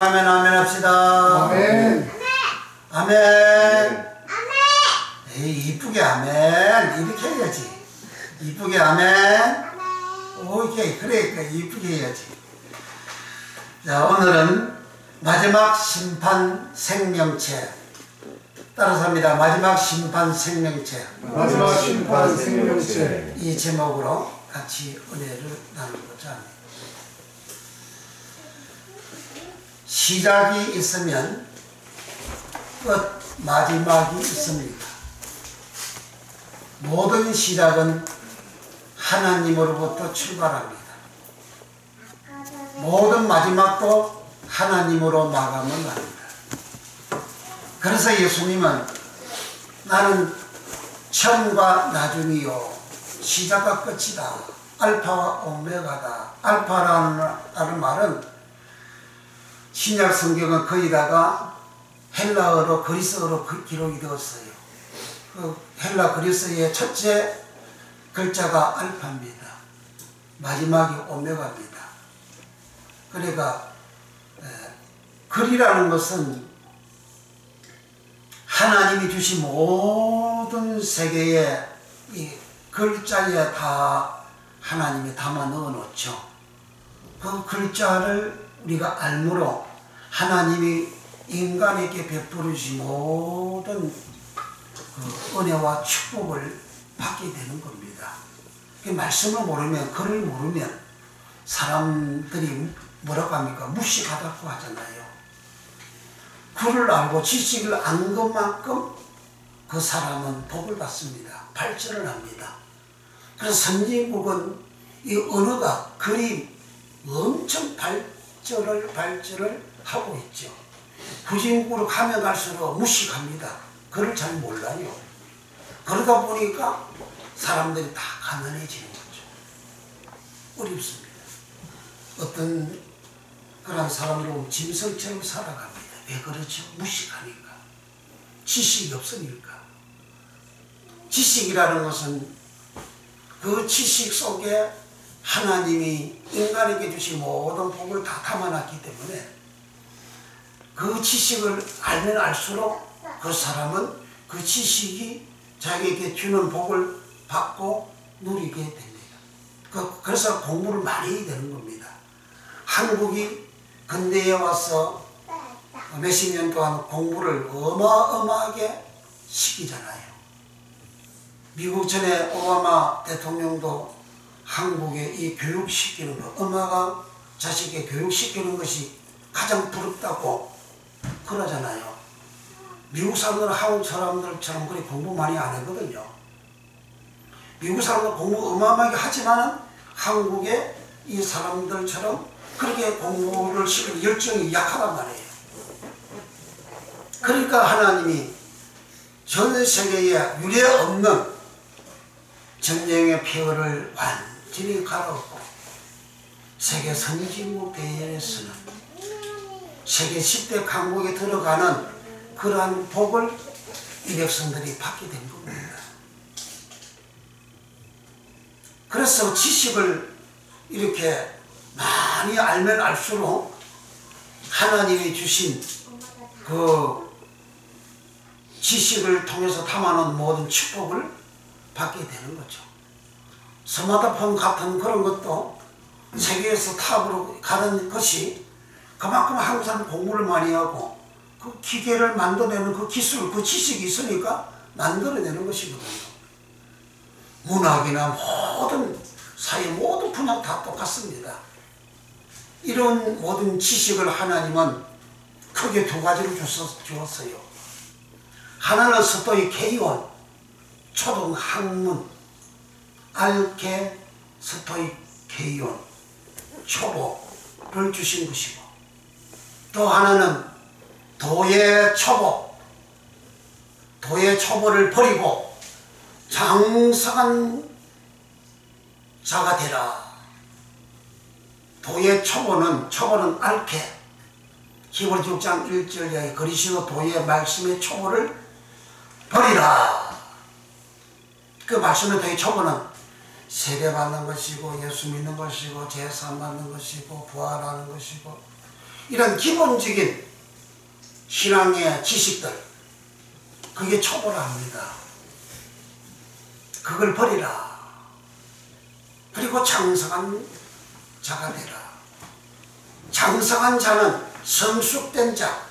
아멘 아멘 합시다. 아멘. 아멘. 에이 이쁘게 아멘 이렇게 해야지. 이쁘게 아멘. 오케이 그래 이쁘게 해야지. 자 오늘은 마지막 심판 생명체 따라서 합니다. 마지막 심판 생명체. 마지막 심판 생명체. 이 제목으로 같이 은혜를 나누고자 합니다. 시작이 있으면 끝 마지막이 있습니다. 모든 시작은 하나님으로부터 출발합니다. 모든 마지막도 하나님으로 마감을 합니다. 그래서 예수님은 나는 처음과 나중이요 시작과 끝이다. 알파와 오메가다. 알파라는 말은 신약 성경은 거기다가 헬라어로 그리스어로 기록이 되었어요. 그 헬라 그리스어의 첫째 글자가 알파입니다. 마지막이 오메가입니다. 그러니까 글이라는 것은 하나님이 주신 모든 세계의 이 글자에 다 하나님이 담아 넣어 놓죠. 그 글자를 우리가 알므로 하나님이 인간에게 베풀어 주신 모든 그 은혜와 축복을 받게 되는 겁니다. 그 말씀을 모르면, 글을 모르면 사람들이 뭐라고 합니까? 무식하다고 하잖아요. 글을 알고 지식을 안 것만큼 그 사람은 복을 받습니다. 발전을 합니다. 그래서 선진국은 이 언어가, 글이 엄청 발전을 하고 있죠. 후진국으로 가면 갈수록 무식합니다. 글을 잘 몰라요. 그러다 보니까 사람들이 다 가난해지는 거죠. 어렵습니다. 어떤 그런 사람들은 짐승처럼 살아갑니다. 왜 그렇죠? 무식하니까. 지식이 없으니까. 지식이라는 것은 그 지식 속에 하나님이 인간에게 주신 모든 복을 다 담아놨기 때문에 그 지식을 알면 알수록 그 사람은 그 지식이 자기에게 주는 복을 받고 누리게 됩니다. 그래서 공부를 많이 해야 되는 겁니다. 한국이 근대에 와서 몇십 년 동안 공부를 어마어마하게 시키잖아요. 미국 전에 오바마 대통령도 한국에 이 교육시키는 것, 엄마가 자식에 교육시키는 것이 가장 부럽다고 그러잖아요. 미국 사람들은 한국 사람들처럼 그렇게 공부 많이 안 하거든요. 미국 사람들은 공부 어마어마하게 하지만 한국의 이 사람들처럼 그렇게 공부를 시키는 열정이 약하단 말이에요. 그러니까 하나님이 전 세계에 유례 없는 전쟁의 폐허를 완전히 갈아엎고 세계 선진국 대회에서는 세계 10대 강국에 들어가는 그러한 복을 이 백성들이 받게 된 겁니다. 그래서 지식을 이렇게 많이 알면 알수록 하나님이 주신 그 지식을 통해서 담아놓은 모든 축복을 받게 되는 거죠. 스마트폰 같은 그런 것도 세계에서 탑으로 가는 것이 그만큼 한국 사람 공부를 많이 하고 그 기계를 만들어내는 그 기술, 그 지식이 있으니까 만들어내는 것이거든요. 문학이나 모든 사회 모든 분야 다 똑같습니다. 이런 모든 지식을 하나님은 크게 두 가지를 주었어요. 하나는 스토익 K1 초등 학문 알게 스토익 K1 초보를 주신 것이고 또 하나는 도예 초보를 버리고 장성한 자가 되라. 도예 초보는 알게 히브리서 6장 1절에 그리스도 도예 말씀의 초보를 버리라. 그 말씀의 도예 초보는 세례받는 것이고 예수 믿는 것이고 제사 받는 것이고 부활하는 것이고 이런 기본적인 신앙의 지식들, 그게 초보랍니다. 그걸 버리라. 그리고 장성한 자가 되라. 장성한 자는 성숙된 자,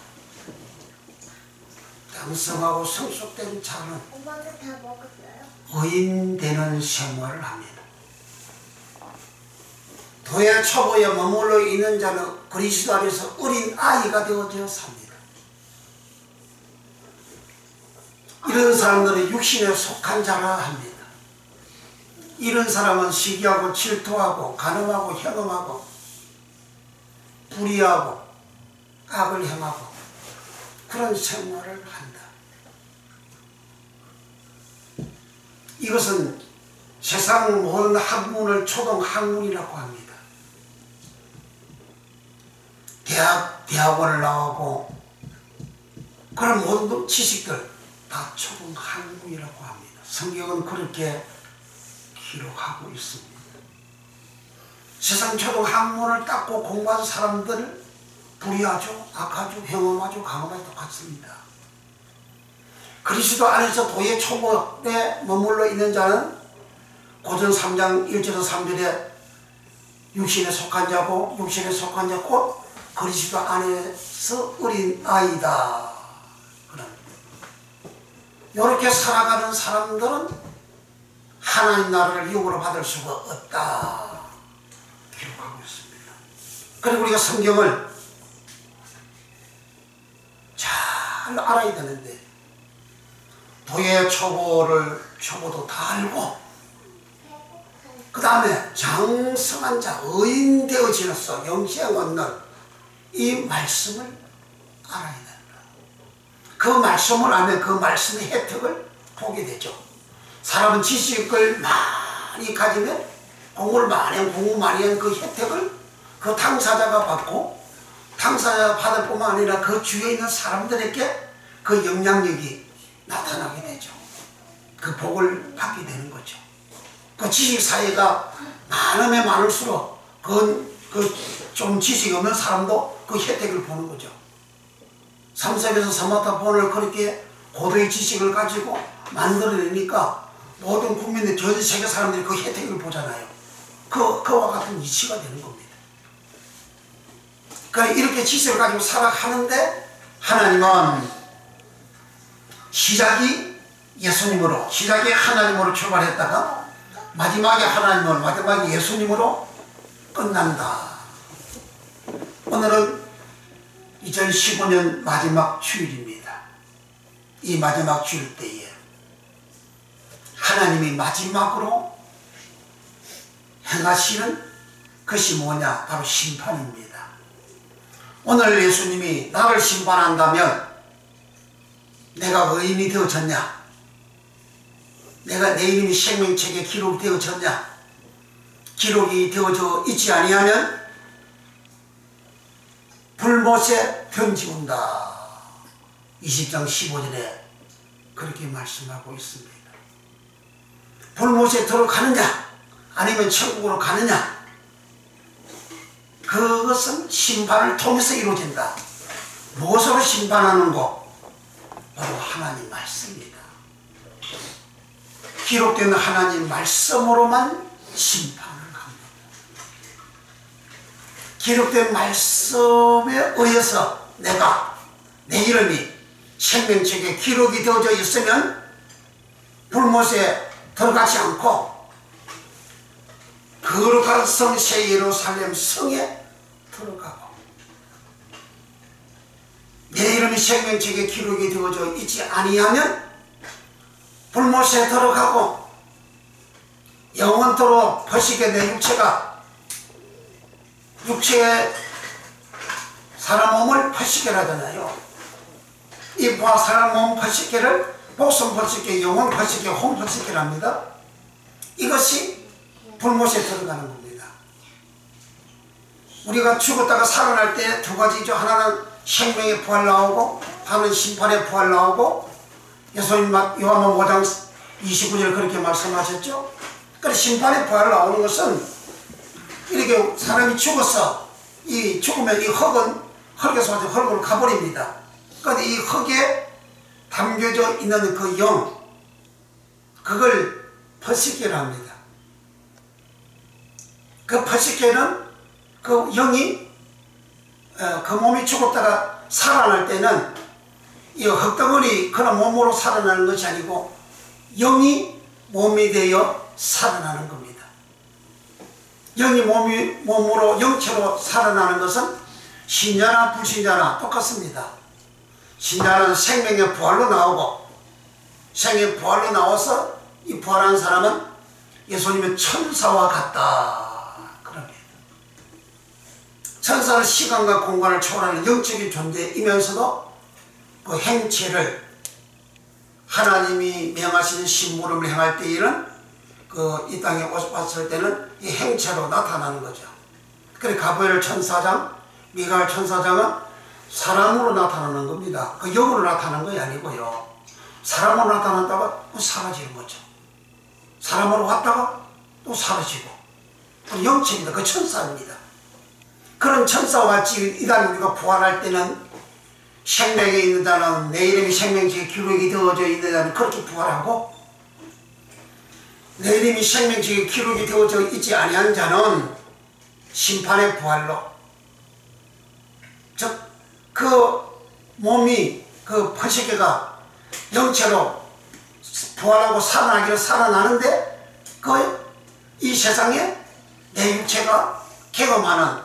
장성하고 성숙된 자는 엄마도 다 먹었어요? 의인 되는 생활을 합니다. 도의 초보에 머물러 있는 자는 그리스도 안에서 어린 아이가 되어져 삽니다. 이런 사람들은 육신에 속한 자라 합니다. 이런 사람은 시기하고 질투하고 간음하고 현음하고 불의하고 악을 행하고 그런 생활을 한다. 이것은 세상 모든 학문을 초등학문이라고 합니다. 대학원을 나오고 그런 모든 지식들 다 초등학문이라고 합니다. 성경은 그렇게 기록하고 있습니다. 세상 초등학문을 닦고 공부한 사람들 불의하죠, 악하죠, 행음하죠, 강음하죠, 똑같습니다. 그리스도 안에서 도의 초보에 머물러 있는 자는 고전 3장 1절에서 3절에 육신에 속한 자고 육신에 속한 자 곧 그리스도 안에서 어린 아이다. 이렇게 살아가는 사람들은 하나님 나라를 유업으로 받을 수가 없다. 기록하고 있습니다. 그리고 우리가 성경을 잘 알아야 되는데 도의 초보도 다 알고 그 다음에 장성한 자 의인 되어지로서 영생 얻는 이 말씀을 알아야 된다. 그 말씀을 알면 그 말씀의 혜택을 보게 되죠. 사람은 지식을 많이 가지면 공부 많이 한 그 혜택을 그 당사자가 받고 당사자가 받을 뿐만 아니라 그 주위에 있는 사람들에게 그 영향력이 나타나게 되죠. 그 복을 받게 되는 거죠. 그 지식사회가 많으면 많을수록 좀 지식이 없는 사람도 그 혜택을 보는 거죠. 삼성에서 스마트폰을 그렇게 고도의 지식을 가지고 만들어내니까 모든 국민들, 전 세계 사람들이 그 혜택을 보잖아요. 그와 같은 이치가 되는 겁니다. 그러니까 이렇게 지식을 가지고 살아가는데 하나님은 시작이 예수님으로, 시작이 하나님으로 출발했다가 마지막에 하나님으로, 마지막에 예수님으로 끝난다. 오늘은 2015년 마지막 주일입니다. 이 마지막 주일 때에 하나님이 마지막으로 행하시는 것이 뭐냐? 바로 심판입니다. 오늘 예수님이 나를 심판한다면 내가 의인이 되어졌냐? 내 이름이 생명책에 기록이 되어졌냐? 기록이 되어져 있지 아니하면 불못에 던지운다. 20장 15절에 그렇게 말씀하고 있습니다. 불못에 들어가느냐 아니면 천국으로 가느냐, 그것은 심판을 통해서 이루어진다. 무엇으로 심판하는 것? 바로 하나님 말씀입니다. 기록된 하나님 말씀으로만 심판을 합니다. 기록된 말씀에 의해서 내 이름이 생명책에 기록이 되어져 있으면 불못에 들어가지 않고 거룩한 성 새 예루살렘 성에 들어가고, 내 이름이 생명책에 기록이 되어져 있지 아니하면 불못에 들어가고 영원토록 퍼시게 내 육체의 사람 몸을 퍼시게 하잖아요. 이 사람 몸 퍼시게를 복선 퍼시게, 영혼 퍼시게, 혼 퍼시게를 합니다. 이것이 불못에 들어가는 겁니다. 우리가 죽었다가 살아날 때 두 가지죠. 하나는 생명의 부활 나오고, 하나는 심판의 부활 나오고, 예수님 요한복음 5장 29절 그렇게 말씀하셨죠. 그래서 심판의 부활 나오는 것은 이렇게 사람이 죽어서 이 죽으면 이 흙은 흙에 쏟아져 흙으로 가버립니다. 그런데 이 흙에 담겨져 있는 그 영, 그걸 퍼시케라 합니다. 그 퍼시케는 그 영이 그 몸이 죽었다가 살아날 때는 이 흙덩어리 그런 몸으로 살아나는 것이 아니고 영이 몸이 되어 살아나는 겁니다. 영이 몸으로 영체로 살아나는 것은 신자나 불신자나 똑같습니다. 신자는 생명의 부활로 나오고 생명의 부활로 나와서 이 부활한 사람은 예수님의 천사와 같다 그럽니다. 천사는 시간과 공간을 초월하는 영적인 존재이면서도 그 행체를 하나님이 명하시는 심부름을 행할 때에는 이 땅에 왔을 때는 이 행체로 나타나는 거죠. 그래서 가브리엘 천사장, 미가엘 천사장은 사람으로 나타나는 겁니다. 그 영으로 나타나는 것이 아니고요. 사람으로 나타났다가 또 사라지는 거죠. 사람으로 왔다가 또 사라지고 그 영체입니다. 그 천사입니다. 그런 천사와 같이 이단 우리가 부활할 때는 생명에 있는 자는 내 이름이 생명책에 기록이 되어져 있는 자는 그렇게 부활하고 내 이름이 생명책에 기록이 되어져 있지 아니한 자는 심판의 부활로 즉 그 몸이 그 퍼시케가 영체로 부활하고 살아나기로 살아나는데 이 세상에 내 육체가 경험하는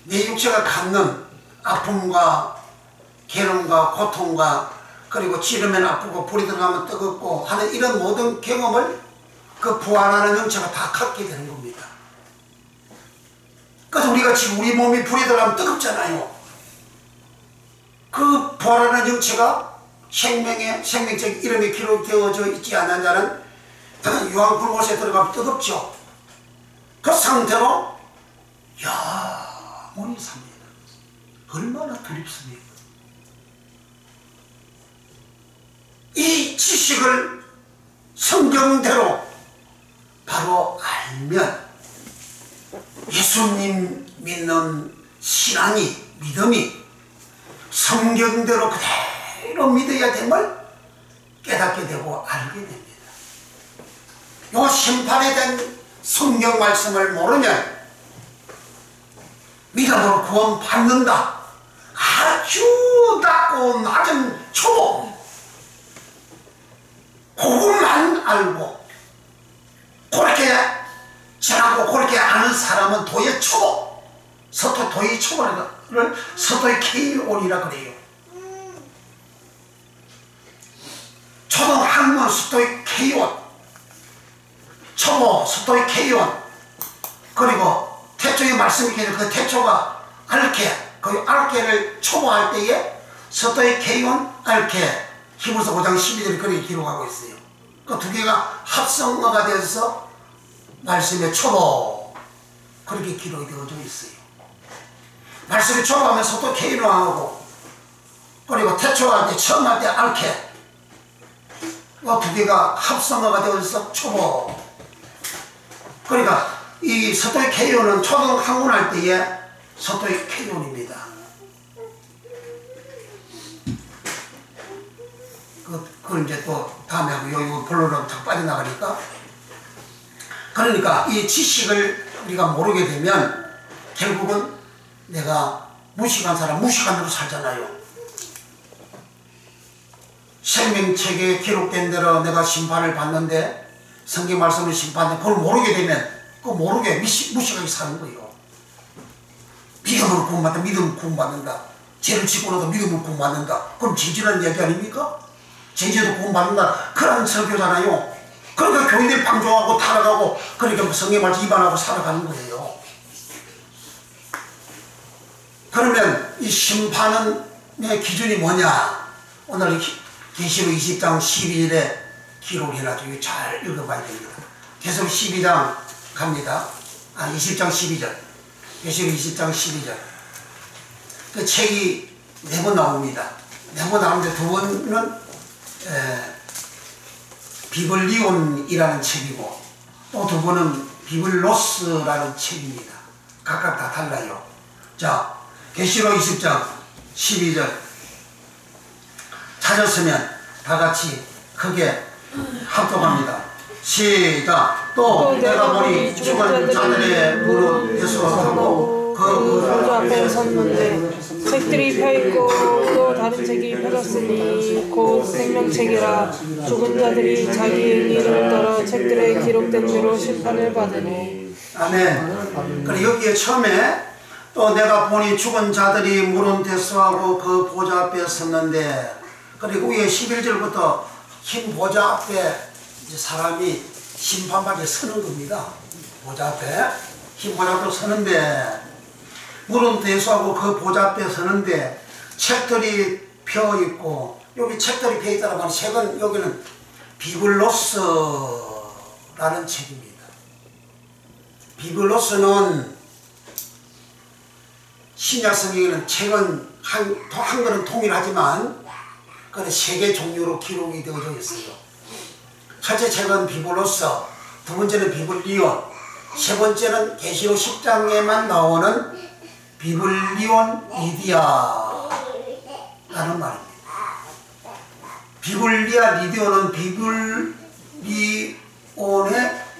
내 육체가 갖는 아픔과 괴로움과 고통과 그리고 찌르면 아프고 불이 들어가면 뜨겁고 하는 이런 모든 경험을 그 부활하는 영체가 다 갖게 되는 겁니다. 그래서 우리가 지금 우리 몸이 불이 들어가면 뜨겁잖아요. 그 부활하는 영체가 생명책 이름이 기록되어져 있지 않은 자는 유황 불못에 들어가면 뜨겁죠. 그 상태로 영원히 삽니다. 얼마나 두렵습니까? 이 지식을 성경대로 바로 알면 예수님 믿는 신앙이 믿음이 성경대로 그대로 믿어야 됨을 깨닫게 되고 알게 됩니다. 요 심판에 대한 성경 말씀을 모르면 믿음으로 구원 받는다. 아주 낮고 낮은 초보 그것만 알고 그렇게 전하고 그렇게 아는 사람은 도의 초보, 서도 도의 초보를 서도의 K-온이라 그래요. 초등학문 서도의 K-온, 초보 서도의 K-온, 그리고 태초의 말씀이 그 태초가 알케, 그 알케를 초보할 때에 서도의 K-온, 알케, 히브리서 5장 12절에 그렇게 기록하고 있어요. 그 두 개가 합성어가 되어서 말씀의 초보 그렇게 기록이 되어져 있어요. 말씀이 초보하면 서도 K로 하고 그리고 태초할 때 처음 할 때 알케 그 두 개가 합성어가 되어서 초보. 그러니까 이 서도의 K로는 초등학문할 때에 서도의 K론입니다. 그걸 이제 또 다음에 하고 요 본론으로 다 빠져나가니까 그러니까 이 지식을 우리가 모르게 되면 결국은 내가 무식한 사람 무식한 대로 살잖아요. 생명책에 기록된 대로 내가 심판을 받는데 성경 말씀을 심판하는데 그걸 모르게 되면 그거 모르게 무식하게 사는 거예요. 믿음으로 구원받다 믿음으로 구원받는다. 죄를 짓고 나도 믿음으로 구원받는다. 그럼 진실한 이야기 아닙니까? 죄지도 구원받는다. 그런 설교잖아요. 그러니까 교인들이 방종하고 타락하고 그러니까 성경 말씀 위반하고 살아가는 거예요. 그러면 이 심판의 기준이 뭐냐? 오늘 계시록 20장 12절에 기록해놨죠. 이거 잘 읽어봐야 됩니다. 계속 12장 갑니다. 20장 12절. 계시록 20장 12절. 그 책이 4번 나옵니다. 4번 나오는데 2번은 비블리온이라는 책이고 또 2번은 비블로스라는 책입니다. 각각 다 달라요. 자, 계시록 20장 12절 찾았으면 다 같이 크게 합독합니다. 시작. 또 내가 보니 죽은 자들의 무릎 예수하고 그 보좌 앞에 섰는데 책들이 펴있고 또 다른 책이 펴졌으니 곧 생명책이라. 죽은 자들이 자기 행위를 따라 책들에 기록된 대로 심판을 받으니. 아멘. 그리고 여기에 처음에 또 내가 보니 죽은 자들이 물은 대수하고 그 보좌 앞에 섰는데, 그리고 위에 11절부터 흰 보좌 앞에 이제 사람이 심판받게 서는 겁니다. 보좌 앞에 흰 보좌 앞에 서는데, 물은 대수하고 그 보좌 앞에 서는데 책들이 펴 있고, 여기 책들이 펴 있다는 건 책은 여기는 비블로스라는 책입니다. 비블로스는 신약 성경에는 책은 한글은 통일하지만 그건 세 개 종류로 기록이 되어져 있어요. 첫째 책은 비블로스, 두 번째는 비블리온, 세 번째는 계시록 10장에만 나오는 비블리온 리디아라는 말입니다. 비블리아 리디오는 비블리온의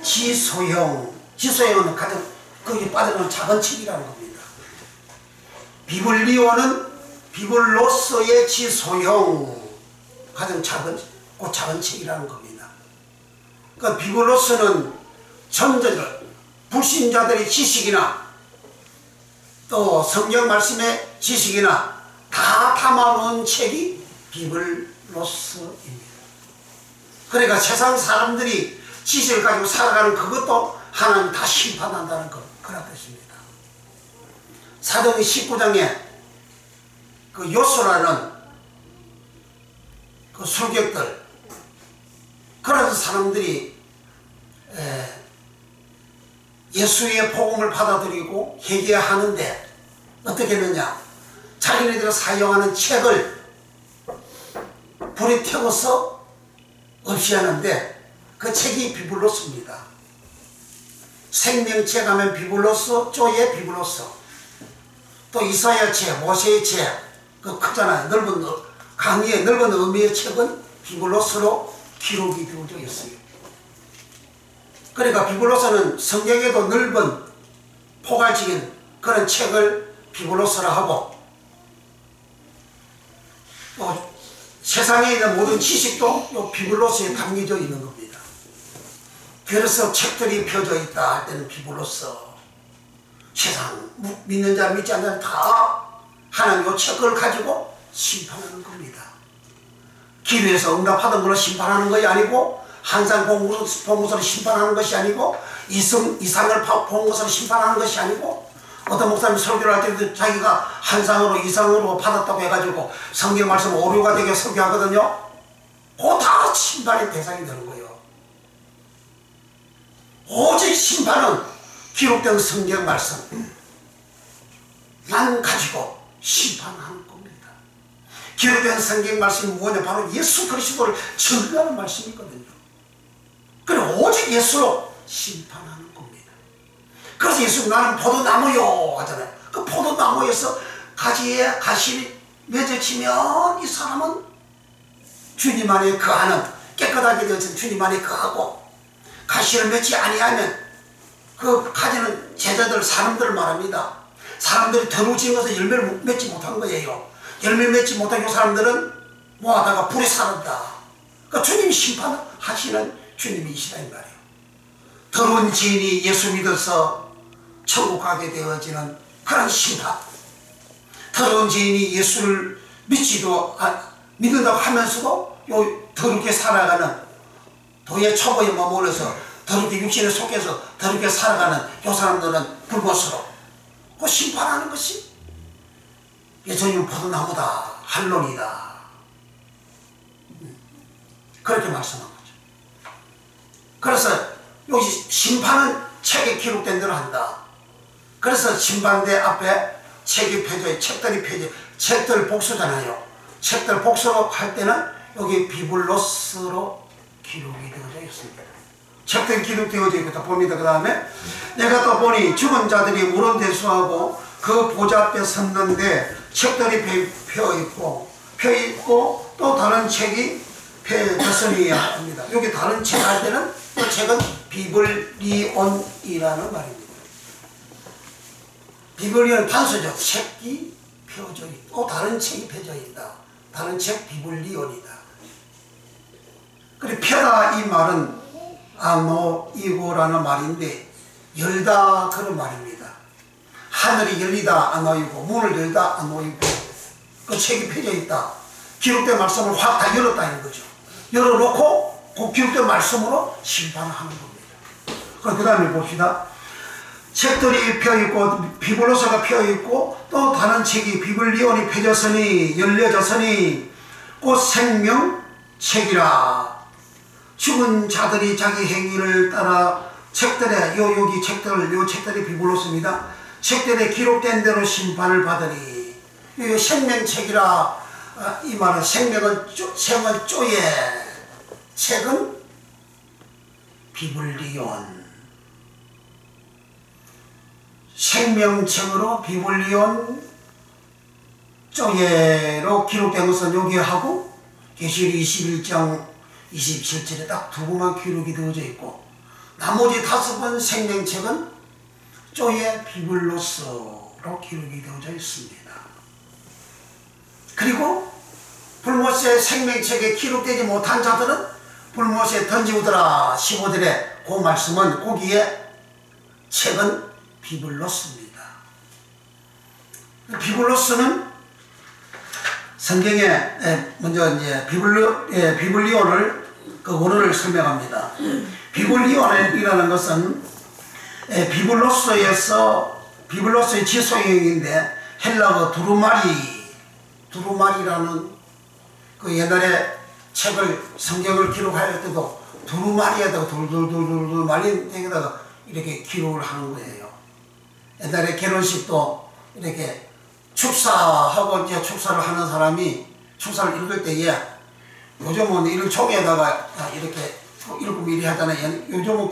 지소형은 가장 거기 빠져나오는 작은 책이라는 겁니다. 비블리온은 비블로스의 지소형, 가장 작은 책이라는 겁니다. 그러니까 비블로스는 전자들, 불신자들의 지식이나 또 성경 말씀의 지식이나 다 담아놓은 책이 비블로스입니다. 그러니까 세상 사람들이 지식을 가지고 살아가는 그것도 하나님 다 심판한다는 그런 뜻입니다. 사도행 19장에 그 요소라는 그 술객들, 그런 사람들이 예수의 복음을 받아들이고 회개하는데 어떻게 했느냐, 자기네들이 사용하는 책을 불에 태워서 없이 하는데 그 책이 비블로스입니다. 생명책 하면 비블로스, 조의 비블로스, 또 이사야 책, 모세의 책, 그 크잖아요. 넓은 강의의 넓은 의미의 책은 비블로스로 기록이 되어져 있어요. 그러니까 비블로스는 성경에도 넓은 포괄적인 그런 책을 비블로스라 하고, 또 세상에 있는 모든 지식도 이 비블로스에 담겨져 있는 겁니다. 그래서 책들이 펴져 있다 할 때는 비블로스, 세상 믿는 자 믿지 않는 자 다 하나님 이 책을 가지고 심판하는 겁니다. 기도에서 응답하던 걸로 심판하는 것이 아니고, 한상 본 것으로 심판하는 것이 아니고, 이상을 본 것으로 심판하는 것이 아니고, 어떤 목사님 설교를 할 때도 자기가 한상으로 이상으로 받았다고 해가지고 성경 말씀 오류가 되게 설교하거든요. 그거 다 심판의 대상이 되는 거예요. 오직 심판은 기록된 성경 말씀만 가지고 심판하는 겁니다. 기록된 성경 말씀이 뭐냐, 바로 예수 그리스도를 증거하는 말씀이거든요. 그리고 오직 예수로 심판하는 겁니다. 그래서 예수 나는 포도나무요 하잖아요. 그 포도나무에서 가지에 가시 맺어지면 이 사람은 주님 안에 거하는, 깨끗하게 되어진 주님 안에 거하고, 가시를 맺지 아니하면 그 가지는 제자들 사람들을 말합니다. 사람들이 더러워진 것은 열매를 맺지 못한 거예요. 열매를 맺지 못한 그 사람들은 뭐하다가 불에 살았다. 그러니까 주님이 심판하시는 주님이시다 이 말이에요. 더러운 지인이 예수 믿어서 천국 가게 되어지는 그런 심판, 더러운 지인이 예수를 믿는다고 하면서도 요 더럽게 살아가는, 도의 초보에 머물러서 더럽게 육신에 속해서 더럽게 살아가는 요 사람들은 불못으로 그 심판하는 것이 예수님은 포도나무다, 한론이다, 그렇게 말씀한 거죠. 그래서 여기 심판은 책에 기록된 대로 한다. 그래서 심판대 앞에 책이 펴져, 책들이 펴져, 책들 복수잖아요. 책들 복수로 할 때는 여기 비블로스로 기록이 되어져 있습니다. 책들이 기록되어져 있고, 또 봅니다. 그 다음에 내가 또 보니 죽은 자들이 물은 대수하고 그 보좌 앞에 섰는데 책들이 펴있고 또 다른 책이 펴졌으니 합니다. 여기 다른 책 할 때는 그 책은 비블리온이라는 말입니다. 비블리온 단수죠. 책이 펴져 있고 다른 책이 펴져 있다. 다른 책 비블리온이다. 그리고 펴다 이 말은 아노이고라는 말인데 열다 그런 말입니다. 하늘이 열리다 아노이고 문을 열다 아노이고 그 책이 펴져 있다. 기록된 말씀을 확 다 열었다는 거죠. 열어놓고 그 기록된 말씀으로 심판을 하는 겁니다. 그럼 그 다음에 봅시다. 책들이 펴있고 비블로서가 펴있고 또 다른 책이 비블리온이 펴졌으니 열려졌으니 곧 생명책이라. 죽은 자들이 자기 행위를 따라 책들에 여기 책들이 비블로서입니다. 책들에 기록된 대로 심판을 받으니 이 생명책이라. 이 말은 생은 쪼에 책은 비블리온. 생명책으로 비블리온 쪼에로 기록된 것은 여기 하고 계시록 21장 27절에 딱 두 번만 기록이 되어져 있고 나머지 5번 생명책은 쪼에 비블로스로 기록이 되어져 있습니다. 그리고 불못의 생명책에 기록되지 못한 자들은 불못에 던지우더라 15절에 그 말씀은 거기에 책은 비블로스입니다. 비블로스는 성경에 먼저 이제 비블리온을 그 원어를 설명합니다. 비블리온이라는 것은 비블로스의 지소형인데 헬라어 두루마리라는 그 옛날에 성경을 기록할 때도 두루마리에다가 돌돌돌돌 말린 데다가 이렇게 기록을 하는 거예요. 옛날에 결혼식도 이렇게 축사하고 이제 축사를 하는 사람이 축사를 읽을 때에 요즘은 이런 종이에다가 이렇게 읽으면 이리 하잖아요. 요즘은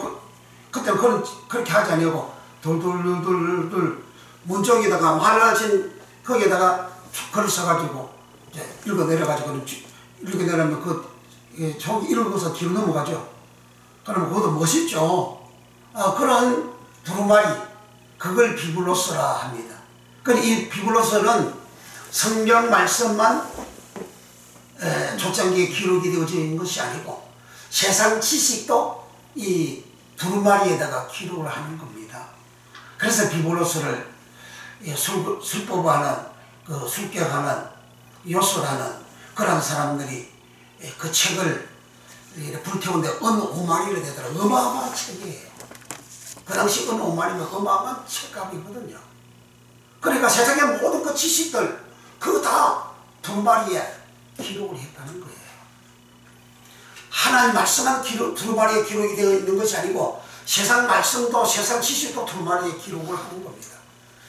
그때는 그렇게 하지 아니고 돌돌돌돌 문쪽에다가 말라진 거기에다가 글을 써가지고 이제 읽어내려가지고 읽어내려면 그 종이 읽어서 뒤로 넘어가죠. 그러면 그것도 멋있죠. 그런 두루마리 그걸 비블로스라 합니다. 이 비블로스는 성경 말씀만 초창기에 기록이 되어져 있는 것이 아니고 세상 지식도 이 두루마리에다가 기록을 하는 겁니다. 그래서 비블로스를 술법하는 술격하는 요술하는 그런 사람들이 그 책을 불태우는데 어느 5마리를 되더라고요. 어마어마한 책이에요. 그 당시 어느 5마리면 어마어마한 책값이거든요. 그러니까 세상의 모든 그 지식들 그거 다 두루마리에 기록을 했다는 거예요. 하나님 말씀만 두루마리에 기록이 되어 있는 것이 아니고 세상 말씀도 세상 지식도 두루마리에 기록을 하는 겁니다.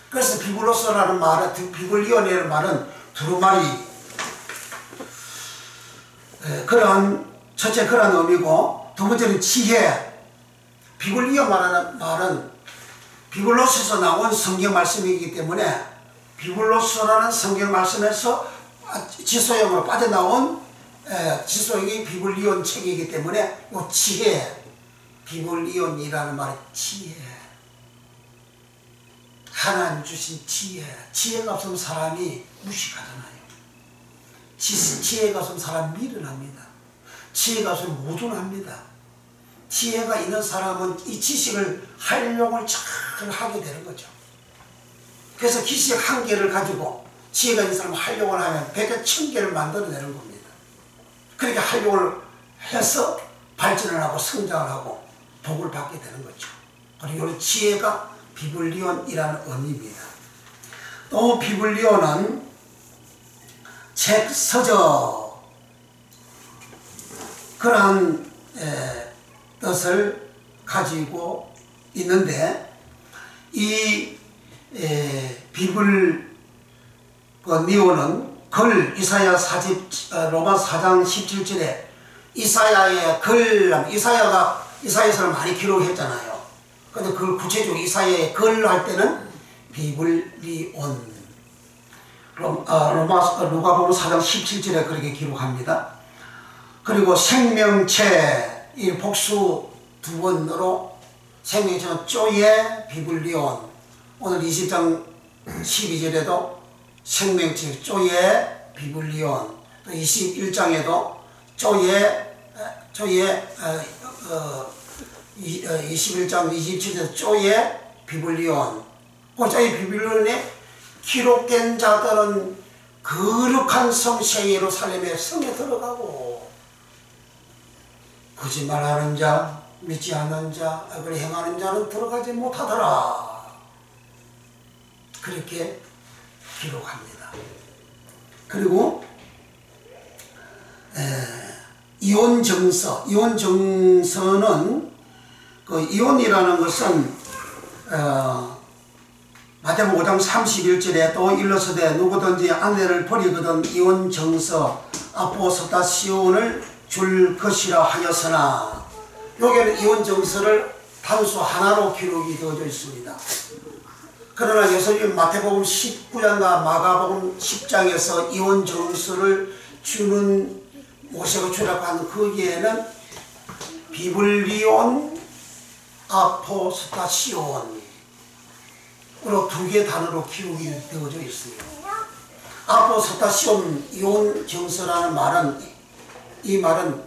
그래서 비블로스라는 말은 비블리온이라는 말은 두루마리 첫째 그런 의미고 두 번째는 지혜. 비블리온 말은 비블로스에서 나온 성경 말씀이기 때문에 비블로스라는 성경 말씀에서 지소형으로 빠져나온 지소형이 비블리온 책이기 때문에 이 지혜, 비블리온이라는 말은 지혜. 하나님 주신 지혜가 없으면 사람이 무식하잖아요. 지혜가 없으면 사람이 미련합니다. 지혜가 없으면 모순합니다. 지혜가 있는 사람은 이 지식을 활용을 잘 하게 되는 거죠. 그래서 지식 한 개를 가지고 지혜가 있는 사람은 활용을 하면 100개, 1000개를 만들어내는 겁니다. 그렇게 활용을 해서 발전을 하고 성장을 하고 복을 받게 되는 거죠. 그리고 이 지혜가 비블리온이라는 의미입니다. 또 비블리온은 책, 서적 그러한 뜻을 가지고 있는데 이 비블리온은 이사야 4집 로마 4장 17절에 이사야의 이사야서를 많이 기록했잖아요. 근데 그걸 구체적으로 이사야의 할 때는 비블리온. 누가복음 4장 17절에 그렇게 기록합니다. 그리고 생명체, 이 복수 두 번으로 생명체는 쪼예 비블리온, 오늘 20장 12절에도 생명체 쪼예 비블리온, 또 21장에도 쪼예 21장 27절 쪼예 비블리온. 그 쪼예 비블리온에 기록된 자들은 거룩한 성생 예루살렘의 성에 들어가고, 거짓말하는 자, 믿지 않는 자, 악을 행하는 자는 들어가지 못하더라. 그렇게 기록합니다. 그리고 이혼정서는 그 이혼이라는 것은 마태복음 5장 31절에 또 일러서되 누구든지 아내를 버리거든 이혼정서 아포스타시온을 줄 것이라 하였으나, 여기에는 이혼정서를 단수 하나로 기록이 되어져 있습니다. 그러나 예수님 마태복음 19장과 마가복음 10장에서 이혼정서를 주는 모세가 출입한 거기에는 비블리온 아포스타시온으로 두 개 단어로 기록이 되어져 있습니다. 아포스타시온 이혼정서라는 말은, 이 말은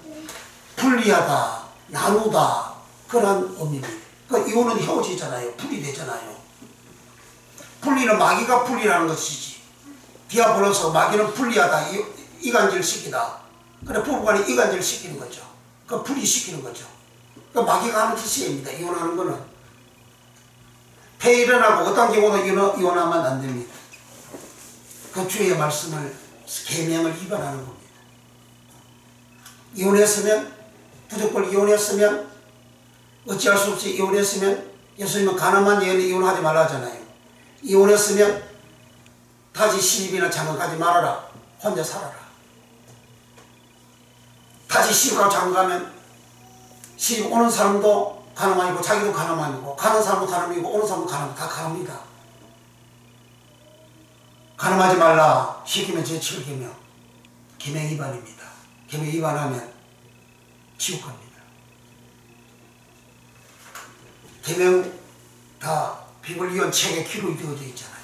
분리하다, 나누다, 그런 의미입니다. 그 이혼은 헤어지잖아요. 분리되잖아요. 분리는 마귀가 분리라는 것이지. 디아블로스 마귀는 분리하다, 이간질시키다. 그래 부부간에 이간질시키는 거죠. 그 분리시키는 거죠. 그 마귀가 하는 짓입니다. 이혼하는 거는. 폐일어나고 어떤 경우도 이혼하면 안 됩니다. 그 주의 말씀을, 계명을 위반하는 겁니다. 이혼했으면, 부득불 이혼했으면, 어찌할 수 없이 이혼했으면, 예수님은 가늠한 여인은 이혼하지 말라 하잖아요. 이혼했으면 다시 시집이나 장가가지 말아라. 혼자 살아라. 다시 시집가고 장가가면 시집 오는 사람도 가늠아니고 자기도 가늠아니고, 가는 사람도 가늠이고 오는 사람도 가늠, 다 가늠이다. 가늠하지 말라 시키면 제7계명, 계명 위반입니다. 계명 위반하면 지옥 갑니다. 계명 다 비블리온 책에 기록이 되어져 있잖아요.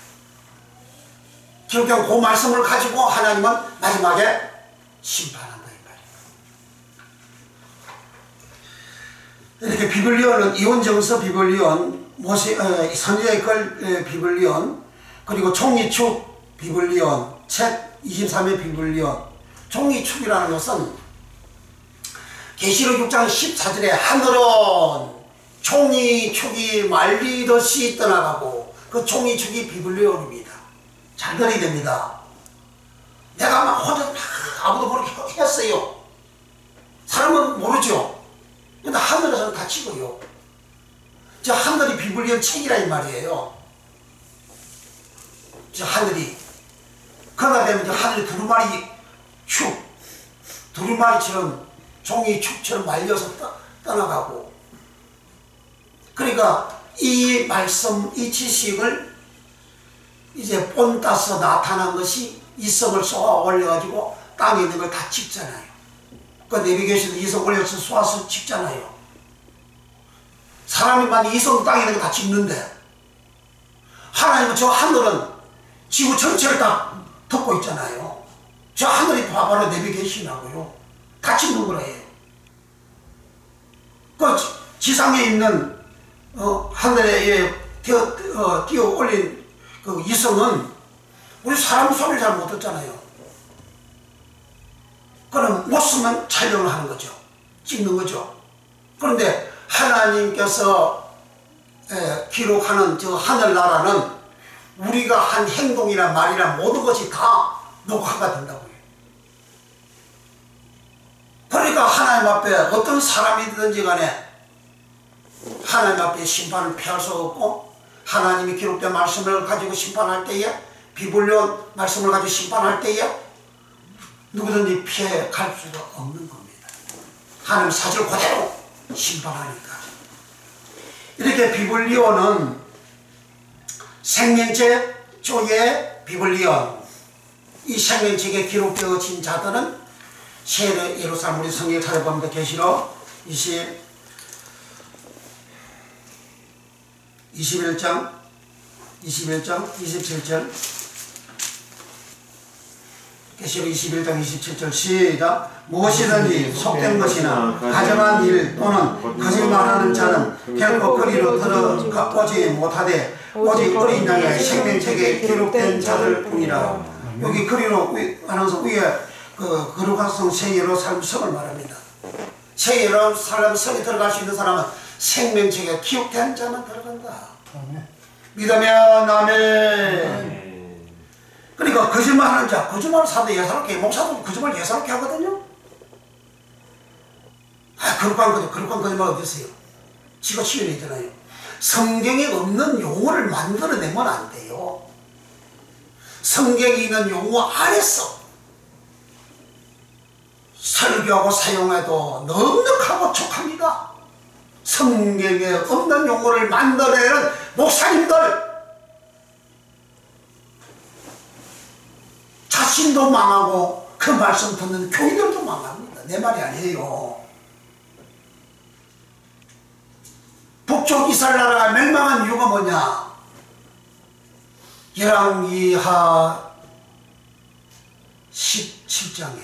기록된 그 말씀을 가지고 하나님은 마지막에 심판한다 이 말이에요. 이렇게 비블리온은 이혼정서 비블리온, 선지자의 글 비블리온, 그리고 총이축 비블리온, 책 23의 비블리온. 총이축이라는 것은 계시록 6장 14절에 하늘은 총이축이 말리듯이 떠나가고, 그 총이축이 비블리온입니다. 잘 들어야 됩니다. 내가 막 혼자 아무도 모르게 했어요. 사람은 모르죠. 근데 하늘에서는 다 치고요. 저 하늘이 비블리온 책이라 이 말이에요. 저 하늘이. 그러다 되면 저 하늘이 두루마리처럼 종이축처럼 말려서 떠나가고, 그러니까 이 말씀, 이 지식을 이제 본 따서 나타난 것이 이성을 쏘아 올려가지고 땅에 있는 걸 다 찍잖아요. 그 내비게이션도 이성 올려서 쏘아서 찍잖아요. 사람이만 이성 땅에 있는 거 다 찍는데, 하나님은 저 하늘은 지구 전체를 다 덮고 있잖아요. 저 하늘이 바로 내비게이션하고요. 다 찍는 거예요. 그 지상에 있는 하늘에 띄어 올린 그 이성은 우리 사람 소리를 잘 못 듣잖아요. 그럼 못 쓰면 촬영을 하는 거죠. 찍는 거죠. 그런데 하나님께서 기록하는 저 하늘나라는 우리가 한 행동이나 말이나 모든 것이 다 녹화가 된다고요. 그러니까 하나님 앞에 어떤 사람이든지 간에 하나님 앞에 심판을 피할 수 없고, 하나님이 기록된 말씀을 가지고 심판할 때에, 비블리온 말씀을 가지고 심판할 때에 누구든지 피해 갈 수가 없는 겁니다. 하나님 사실 그대로 심판하니까. 이렇게 비블리온은 생명체 쪽의 비블리온, 이 생명책에 기록되어진 자들은 새 예루살렘 우리 성경에 찾아보면 계시록 21장 27절 계시록 21장 27절 시작. 무엇이든지 속된 것이나 가정한 일 또는 거짓말하는 자는 결코 그리로 들어가지 못하되 오직 어린 양의 생명책에 기록된 자들 뿐이라. 여기 그리로 하면서 위에 그 거룩한 새 예루살렘 성을 말합니다. 새 예루살렘 성에 들어갈 수 있는 사람은 생명책에 기록된 자만 들어간다. 믿으면 아멘. 그러니까 거짓말하는 자, 거짓말을 사도 예사롭게, 목사도 거짓말 예사롭게 하거든요. 거룩한 거짓말 어디 있어요? 지가 치유했잖아요. 성경에 없는 용어를 만들어내면 안 돼요. 성경에 있는 용어 안에서 설교하고 사용해도 넉넉하고 촉합니다. 성경에 없는 용어를 만들어내는 목사님들 자신도 망하고 그 말씀 듣는 교인들도 망합니다. 내 말이 아니에요. 북쪽 이스라엘 나라가 멸망한 이유가 뭐냐? 열왕기하 17장에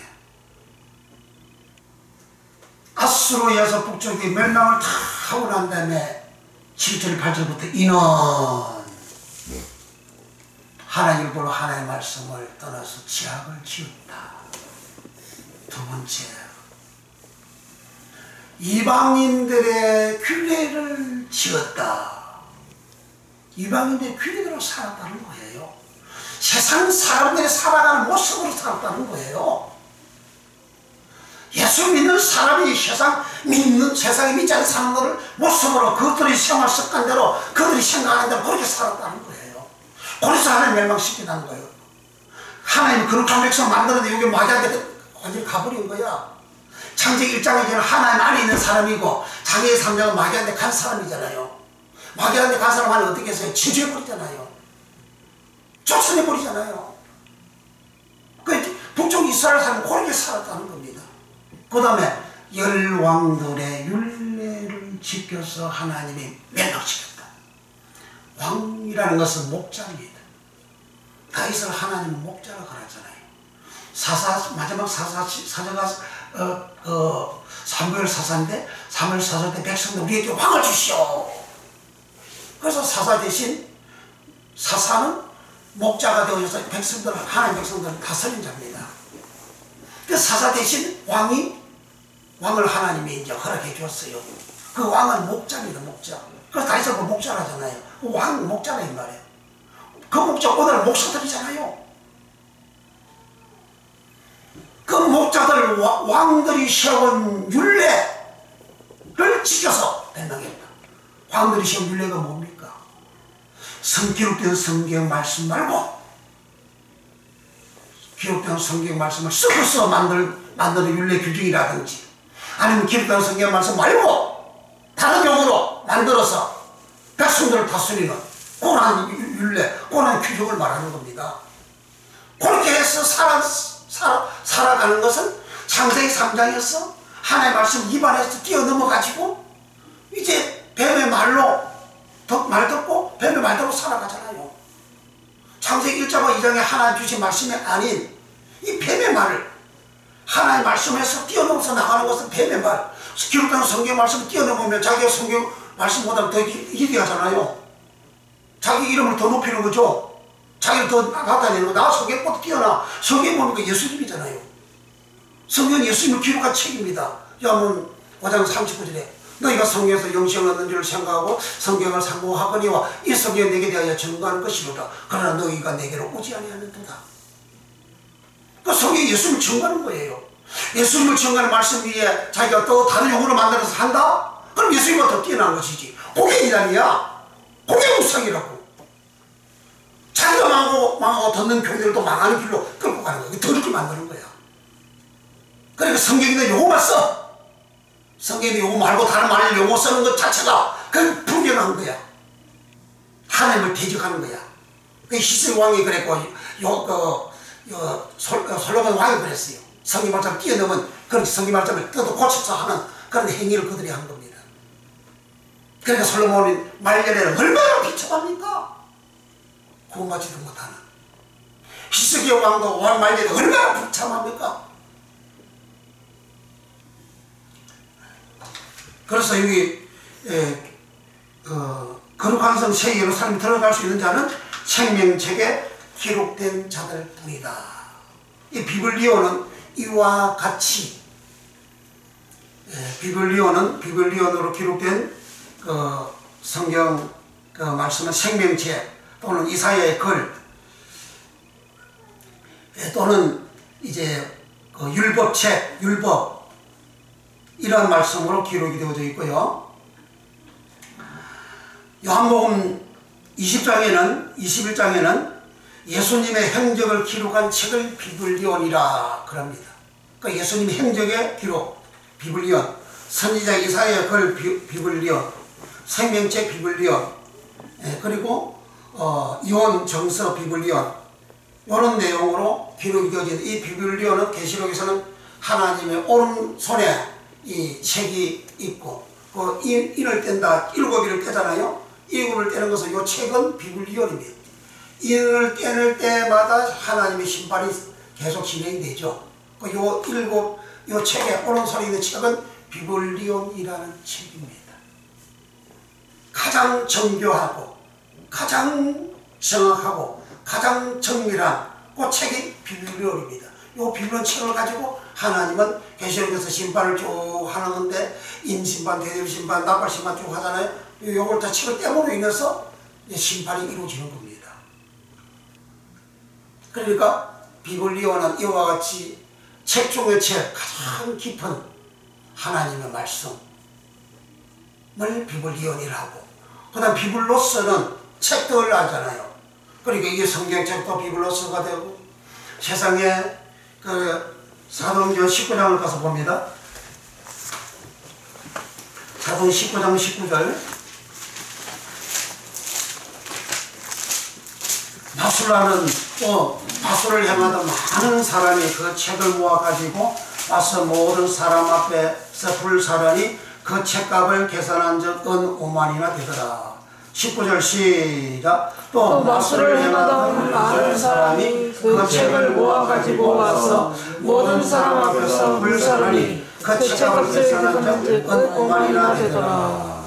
아수르에서 북쪽이 멸망을 다 하고 난 다음에 7절 8절부터 인원 하나님을 보러 하나님의 말씀을 떠나서 지악을 지었다. 두 번째, 이방인들의 규례를 지었다. 이방인들의 규례대로 살았다는 거예요. 세상 사람들이 살아가는 모습으로 살았다는 거예요. 예수 믿는 사람이 세상에 믿지 않는 사람들을 모습으로 그들의 생활 습관대로 그들이 생각하는 대로 그렇게 살았다는 거예요. 그래서 하나님 멸망시키다는 거예요. 하나님 거룩한 백성 만드는데 여기 마귀한테 완전히 가버린 거야. 창세기 1장에 하나님 안에 있는 사람이고 장애의 3장은 마귀한테 간 사람이잖아요. 마귀한테 간 사람은 어떻게 했어요? 지주해버리잖아요. 쫓아내버리잖아요. 그 북쪽 이스라엘 사람은 그렇게 살았다는 겁니다. 그 다음에 열왕들의 율례를 지켜서 하나님이 멸망시켰다. 왕이라는 것은 목자입니다. 다윗을 하나님은 목자라고 그랬잖아요. 마지막 사자가 사무엘 사사인데 사무엘 사사 때 백성들 우리에게 왕을 주시오. 그래서 사사 대신 사사는 목자가 되어서 백성들 하나님 백성들을 다스린 자입니다. 그 사사 대신 왕을 하나님이 이제 허락해 주었어요. 그 왕은 목자입니다. 목자. 그래서 다윗을 목자라잖아요. 왕 목자라 이 말이에요. 그 목자 오늘 목사들이잖아요. 그 목자들 왕들이 세운 율례를 지켜서 멸망했다. 왕들이 세운 율례가 뭡니까? 기록된 성경 말씀 말고 기록된 성경 말씀을 섞어서 만드는 율례 규정이라든지 아니면 기록된 성경 말씀 말고 다른 용어로 만들어서 백성들을 다스리는 고난 율례, 고난 규정을 말하는 겁니다. 그렇게 해서 살아가는 것은 창세기 3장에서 하나님의 말씀 입안에서 뛰어넘어가지고 이제 뱀의 말 듣고 뱀의 말대로 살아가잖아요. 창세기 1장과 2장에 하나님 주신 말씀이 아닌 이 뱀의 말을 하나님의 말씀에서 뛰어넘어서 나가는 것은 뱀의 말. 기록된 성경 말씀을 뛰어넘으면 자기가 성경 말씀보다 더 위대하잖아요. 자기 이름을 더 높이는 거죠. 자기를 더 나타내는 거. 나 성경보다 뛰어나. 성경 보니까 예수님이잖아요. 성경은 예수님을 기록한 책입니다. 요한복음 5장 39절에 너희가 성경에서 영생을 얻는 줄 생각하고 성경을 상고하거니와 이 성경이 내게 대하여 증거하는 것이로다. 그러나 너희가 내게로 오지 아니하는도다. 그 성경이 예수님을 증거하는 거예요. 예수님을 증거하는 말씀 위에 자기가 또 다른 용어로 만들어서 한다? 그럼 예수님보다 더 뛰어난 것이지. 그게 이단이야. 그게 우상이라고. 자기가 망하고 듣는 교회들도 망하는 길로 끌고 가는 거야. 더럽게 만드는 거야. 그러니까 성경에 있는 용어만 써. 성경에 있는 용어 말고 다른 말을 용어 쓰는 것 자체가 그건 불경한 거야. 하나님을 대적하는 거야. 그 히스기 왕이 그랬고 솔로몬 왕이 그랬어요. 성경 말씀을 뛰어넘은 그런 성경 말씀을 뜯어 고쳐서 하는 그런 행위를 그들이 한 겁니다. 그러니까 솔로몬이 말년에는 얼마나 비참합니까? 구원받지도 못하는 히스기야 왕도 왕 말년에 얼마나 비참합니까? 그래서 여기 거룩한 성 새 예루살렘에 들어갈 수 있는 자는 생명책에 기록된 자들 뿐이다. 이 비블리오는 이와 같이 비블리온으로 기록된 성경 말씀은 생명책 또는 이사야의 글 또는 이제 율법책, 율법 이런 말씀으로 기록이 되어져 있고요. 요한복음 21장에는 예수님의 행적을 기록한 책을 비블리온이라 그럽니다. 그러니까 예수님의 행적의 기록, 비블리온, 선지자 이사야의 글 비블리온, 생명책 비블리온, 그리고 이혼 정서 비블리온 이런 내용으로 기록이 되어진 이 비블리온은 계시록에서는 하나님의 오른손에 이 책이 있고 그 인을 뗀다, 7일을 떼잖아요. 7을 떼는 것은 이 책은 비블리온입니다. 인을 떼는 때마다 하나님의 심판이 계속 진행이 되죠. 요 책에 오른손에 있는 책은 비블리온이라는 책입니다. 가장 정교하고 가장 정확하고 가장 정밀한 그 책이 비블리온입니다. 이 비블리온 책을 가지고 하나님은 계시록에서 심판을 쭉 하는 건데 인심판, 대접심판, 납발심판 쭉 하잖아요. 요걸 다 책을 떼므로 인해서 심판이 이루어지는 겁니다. 그러니까 비블리온은 이와 같이 책 중의 책, 가장 깊은 하나님의 말씀을 비블리온이라고. 그 다음 비블로스는 책들을 알잖아요. 그러니까 이게 성경책도 비블로스가 되고 세상에 사도행전 19장을 가서 봅니다. 사도행 19장 19절 마술라는 또 마술을 행하던 많은 사람이 그 책을 모아가지고 와서 모든 사람 앞에서 불사르니 그 책값을 계산한 적 은 5만이나 되더라. 19절 시작. 또 마술을 행하던 많은 사람이 그 책을 모아가지고 와서 모든 사람 앞에서 불사르니 그 책값을 계산한 적 은 5만이나 되더라.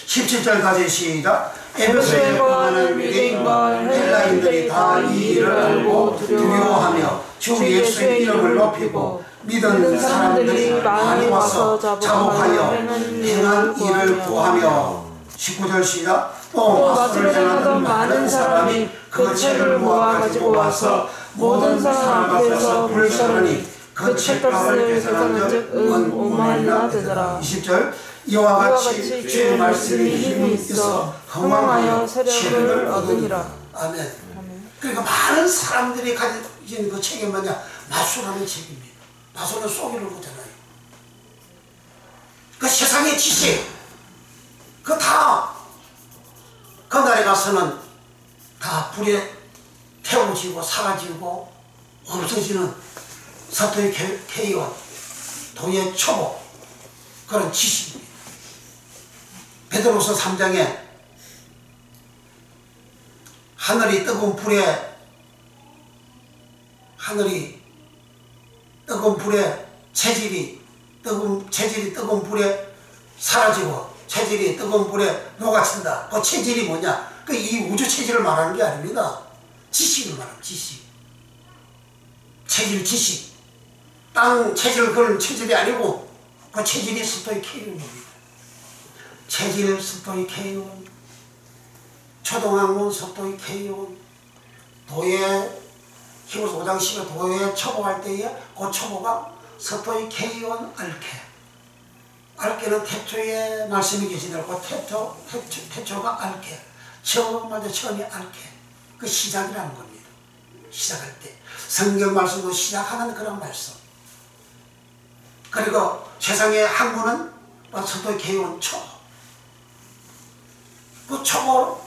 17절까지 시작. 에베소에 거하는 유대인과 헬라인들이 다 이 일을 알고 두려워하며 주 예수의 이름을 높이고 믿은 사람들이 많이 와서 자복하여 행한 일을 구하며 19절 시작. 또 마술을 행하던 많은 사람이 그 책을 모아가지고 와서 모든 사람 앞에서 불사르니 그 책값을 계산한 적 은 5만이나 되더라. 20절. 이와 같이 주의 말씀이 힘이 있어 흥왕하여 세력을 얻으니라. 아멘. 그러니까 많은 사람들이 가진 그 책이 뭐냐? 마술하는 책입니다. 마술은 속이는 거잖아요. 그 세상의 지식 그날에 가서는 다 불에 태워지고 사라지고 없어지는 사토의 케이온, 도의 초보 그런 지식입니다. 베드로서 3장에 하늘이 뜨거운 불에 체질이 뜨거운 불에 사라지고 체질이 뜨거운 불에 녹아친다. 그 체질이 뭐냐? 이 우주 체질을 말하는 게 아닙니다. 지식을 말하는 지식. 체질 지식. 땅 체질 그런 체질이 아니고 그 체질이 스토이케이온입니다. 체질 스토이케이온, 초등학문 스토이케이온, 도에 히브리서 5장 10에 도에 초보할 때에 그 초보가 스토이케이온 알케. 알케는 태초에 말씀이 계시더라고. 태초가 알케. 처음이 알케. 그 시작이라는 겁니다. 시작할 때. 성경 말씀도 시작하는 그런 말씀. 그리고 세상의 학문은 스토이케이온 초보. 그 초보,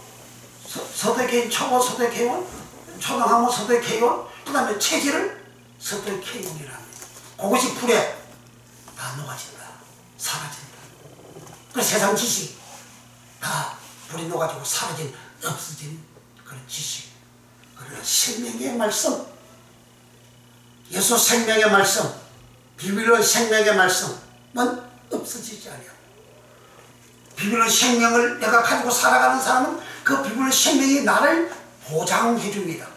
스토이케이온 초보, 스토이케이온, 초등학문 스토이케이온, 그 다음에 체질을 서툴 케이온이랍니다. 그것이 불에 다 녹아진다. 사라진다. 그 세상 지식 다 불이 녹아지고 사라진, 없어진 그런 지식. 그러나 생명의 말씀, 예수 생명의 말씀, 비밀의 생명의 말씀은 없어지지 않아요. 비밀의 생명을 내가 가지고 살아가는 사람은 그 비밀의 생명이 나를 보장해 줍니다.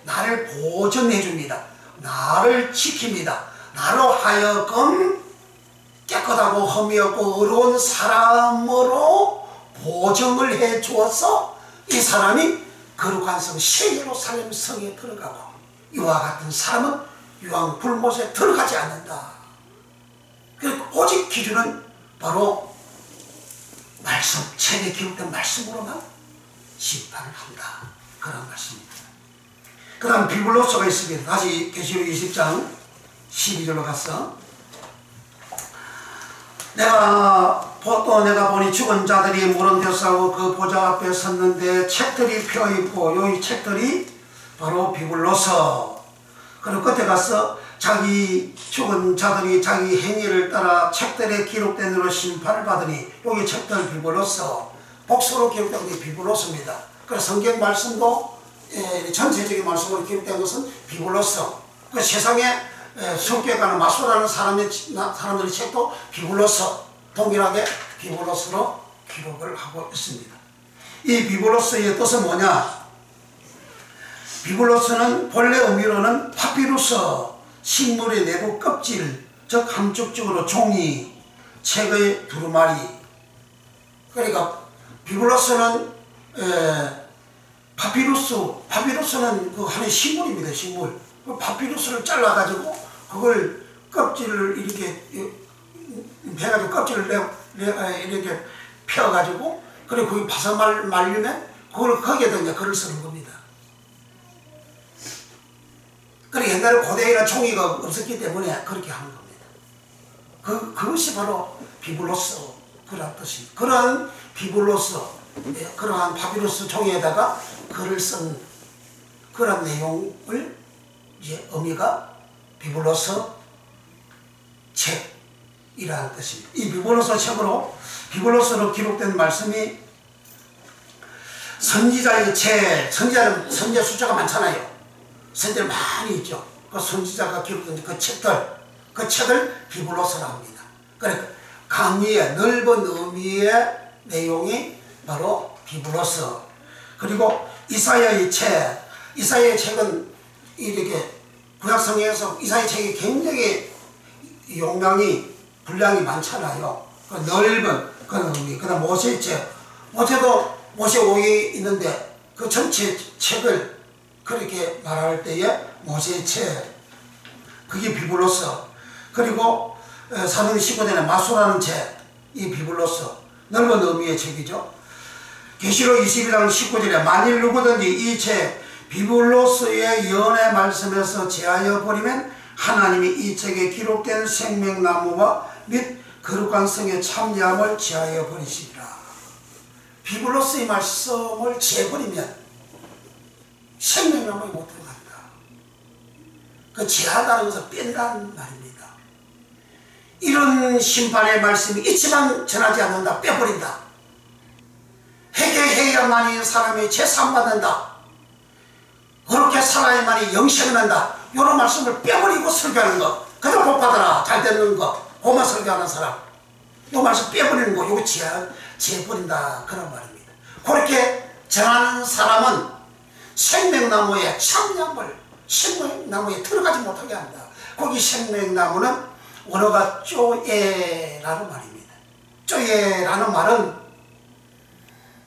나를 보존해 줍니다. 나를 지킵니다. 나로 하여금 깨끗하고 흠이 없고 의로운 사람으로 보정을 해 주어서 이 사람이 거룩한 성 예루살렘 성에 들어가고, 이와 같은 사람은 유황 불못에 들어가지 않는다. 오직 기준은 바로 말씀, 책에 기록된 말씀으로만 심판을 한다. 그런 말씀입니다. 그 다음 비블로서가 있습니다. 다시 계시록 20장 12절로 가서, 내가 보니 죽은 자들이 무릎 펴싸고 그 보좌 앞에 섰는데 책들이 펴있고, 요 책들이 바로 비블로서. 그리고 끝에 가서 자기 죽은 자들이 자기 행위를 따라 책들에 기록된 대로 심판을 받으니, 여기 책들 비블로서, 복수로 기록된 게 비블로서입니다. 그래서 성경 말씀도 전체적인 말씀으로 기록된 것은 비블로서. 그 세상에 성격하는 마소라는 사람들의 책도 비블로서, 동일하게 비블로서로 기록을 하고 있습니다. 이 비블로서의 뜻은 뭐냐? 비블로서는 본래 의미로는 파피루스, 식물의 내부 껍질, 즉 함축적으로 종이, 책의 두루마리. 그러니까 비블로서는 파피루스는 그 하나의 식물입니다. 식물. 그 파피루스를 잘라가지고 그걸 껍질을 이렇게 해가지고 껍질을 이렇게 펴가지고, 그리고 거기 바삭 말리면 그걸 거기에다 이제 글을 쓰는 겁니다. 그래, 옛날에 고대에는 종이가 없었기 때문에 그렇게 하는 겁니다. 그것이 바로 비블로스, 그런 뜻입니다. 그런 비블로스, 그러한 파피루스 종이에다가 글을 쓴 그런 내용을 이제 의미가 비블로스 책이라는 뜻입니다. 이 비블로스 책으로, 비블로스로 기록된 말씀이 선지자의 책, 선지자 숫자가 많잖아요. 선지자 많이 있죠. 그 선지자가 기록된 그 책을 비블로스라고 합니다. 그러니까 강의의 넓은 의미의 내용이 바로 비블로스. 그리고 이사야의 책은 이렇게 구약성경에서 이사야 책이 굉장히 용량이 분량이 많잖아요. 그 넓은 그런 의미. 그다음 모세의 책, 모세도 모세 오기 있는데 그 전체 책을 그렇게 말할 때에 모세의 책, 그게 비블로스. 그리고 사도행 19장의 마수라는 책, 이 비블로스, 넓은 의미의 책이죠. 계시록 22장 19절에 만일 누구든지 이 책 비블로스의 연의 말씀에서 제하여 버리면 하나님이 이 책에 기록된 생명나무와 및 거룩한 성의 참여함을 제하여 버리시리라. 비블로스의 말씀을 제버리면 생명나무에 못 들어간다. 그 제하다는 것은 뺀다는 말입니다. 이런 심판의 말씀이 있지만 전하지 않는다. 빼버린다. 회개해야만이 사람이 죄사함받는다. 그렇게 살아야만이 영생을 한다. 이런 말씀을 빼버리고 설교하는 것, 그저 복 받아라, 잘 되는 것, 고만 설교하는 사람, 이 말씀 빼버리는 거, 이거 재버린다, 그런 말입니다. 그렇게 전하는 사람은 생명나무에 참여함을, 생명나무에 들어가지 못하게 합니다. 거기 생명나무는 원어가 쪼에라는 말입니다. 쪼에라는 말은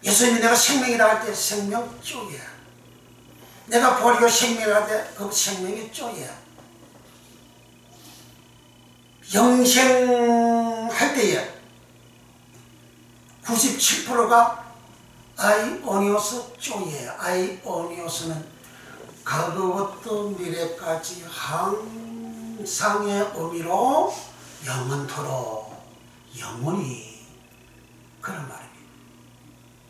예수님이 내가 생명이라 할 때 생명 쪼에, 내가 버리고 생명이라 할 때 그 생명이 쪼에. 영생할 때에 97%가 아이오니오스 쪼예요. 아이오니오스는 과거부터 미래까지 항상의 의미로 영원토록, 영원히, 그런 말입니다.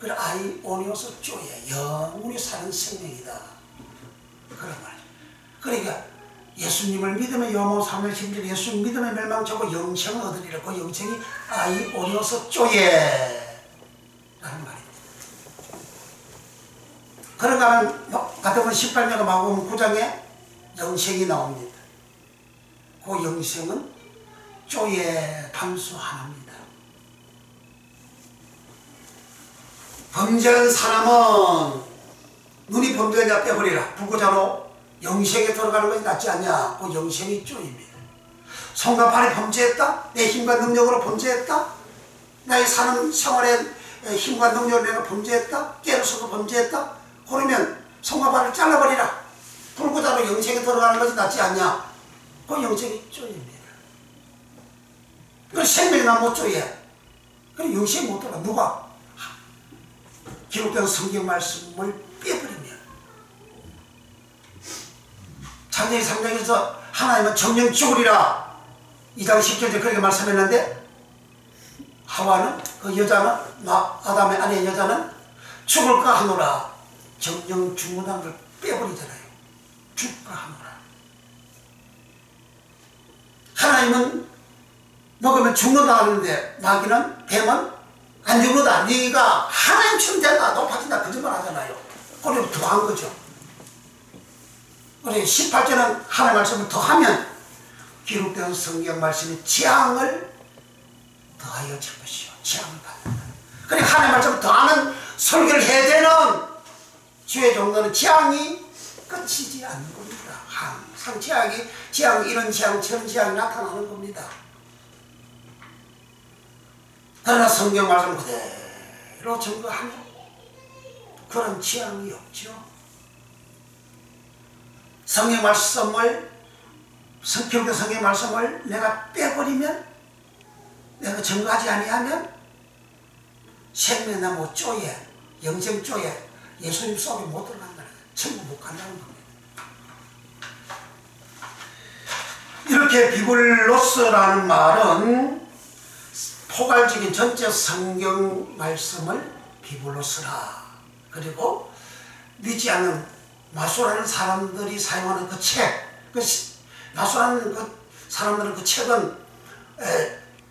그래, 아이오니오스 쪼예, 영원히 사는 생명이다, 그런 말이죠. 그러니까 예수님을 믿으면 요한복음 3장 10절 예수님 믿으면 멸망치고 영생을 얻으리라. 그 영생이 아이오리오스 쪼예 라는 말입니다. 그런가 하면 같은 18장 마가복음 9장에 영생이 나옵니다. 그 영생은 쪼예 단수 하나입니다. 범죄한 사람은 눈이 범죄하냐 빼버리라. 불구자로 영생에 들어가는 것이 낫지 않냐. 그 영생이 쪼입니다. 손과 발이 범죄했다. 내 힘과 능력으로 범죄했다. 나의 사는 생활의 힘과 능력으로 내가 범죄했다. 깨로서도 범죄했다. 그러면 손과 발을 잘라버리라. 불구자로 영생에 들어가는 것이 낫지 않냐. 그 영생이 쪼입니다. 그 생명이나 못 쪼예. 그럼 영생이 못 들어가. 누가? 기록된 성경 말씀을 빼버리면 창세기 3장에서 하나님은 정령 죽으리라 2장 10절에 그렇게 말씀했는데 하와는 그 여자는 아담의 아내 여자는 죽을까 하노라 정령 죽는다는 걸 빼버리잖아요. 죽을까 하노라. 하나님은 먹으면 죽는다 하는데 마귀는 뱀은 안 죽는다. 네가 하나님처럼 된다. 높아진다. 거짓말 하잖아요. 그리고 더한 거죠. 그래 18절은 하나님 말씀을 더하면 기록된 성경 말씀이 재앙을 더하여 줄 것이요. 재앙을 받는다. 그래 하나님 말씀을 더하는 설교를 해야 되는 주의 정도는 재앙이 끝이지 않는 겁니다. 항상 재앙이 이런 재앙 저런 재앙이 나타나는 겁니다. 그러나 성경 말씀 그대로 증거하면 그런 재앙이 없죠. 성경 말씀을 기록된 성경 말씀을 내가 빼버리면 내가 증거하지 아니하면 생명나무 쪼에 영생 쪼에 예수님 속에 못 들어간다는 거예요. 천국 못 간다는 겁니다. 이렇게 비블로스라는 말은 포괄적인 전체 성경 말씀을 비블로스라. 그리고 믿지 않는 마술하는 사람들이 사용하는 그 책, 마술하는 그 사람들은 그 책은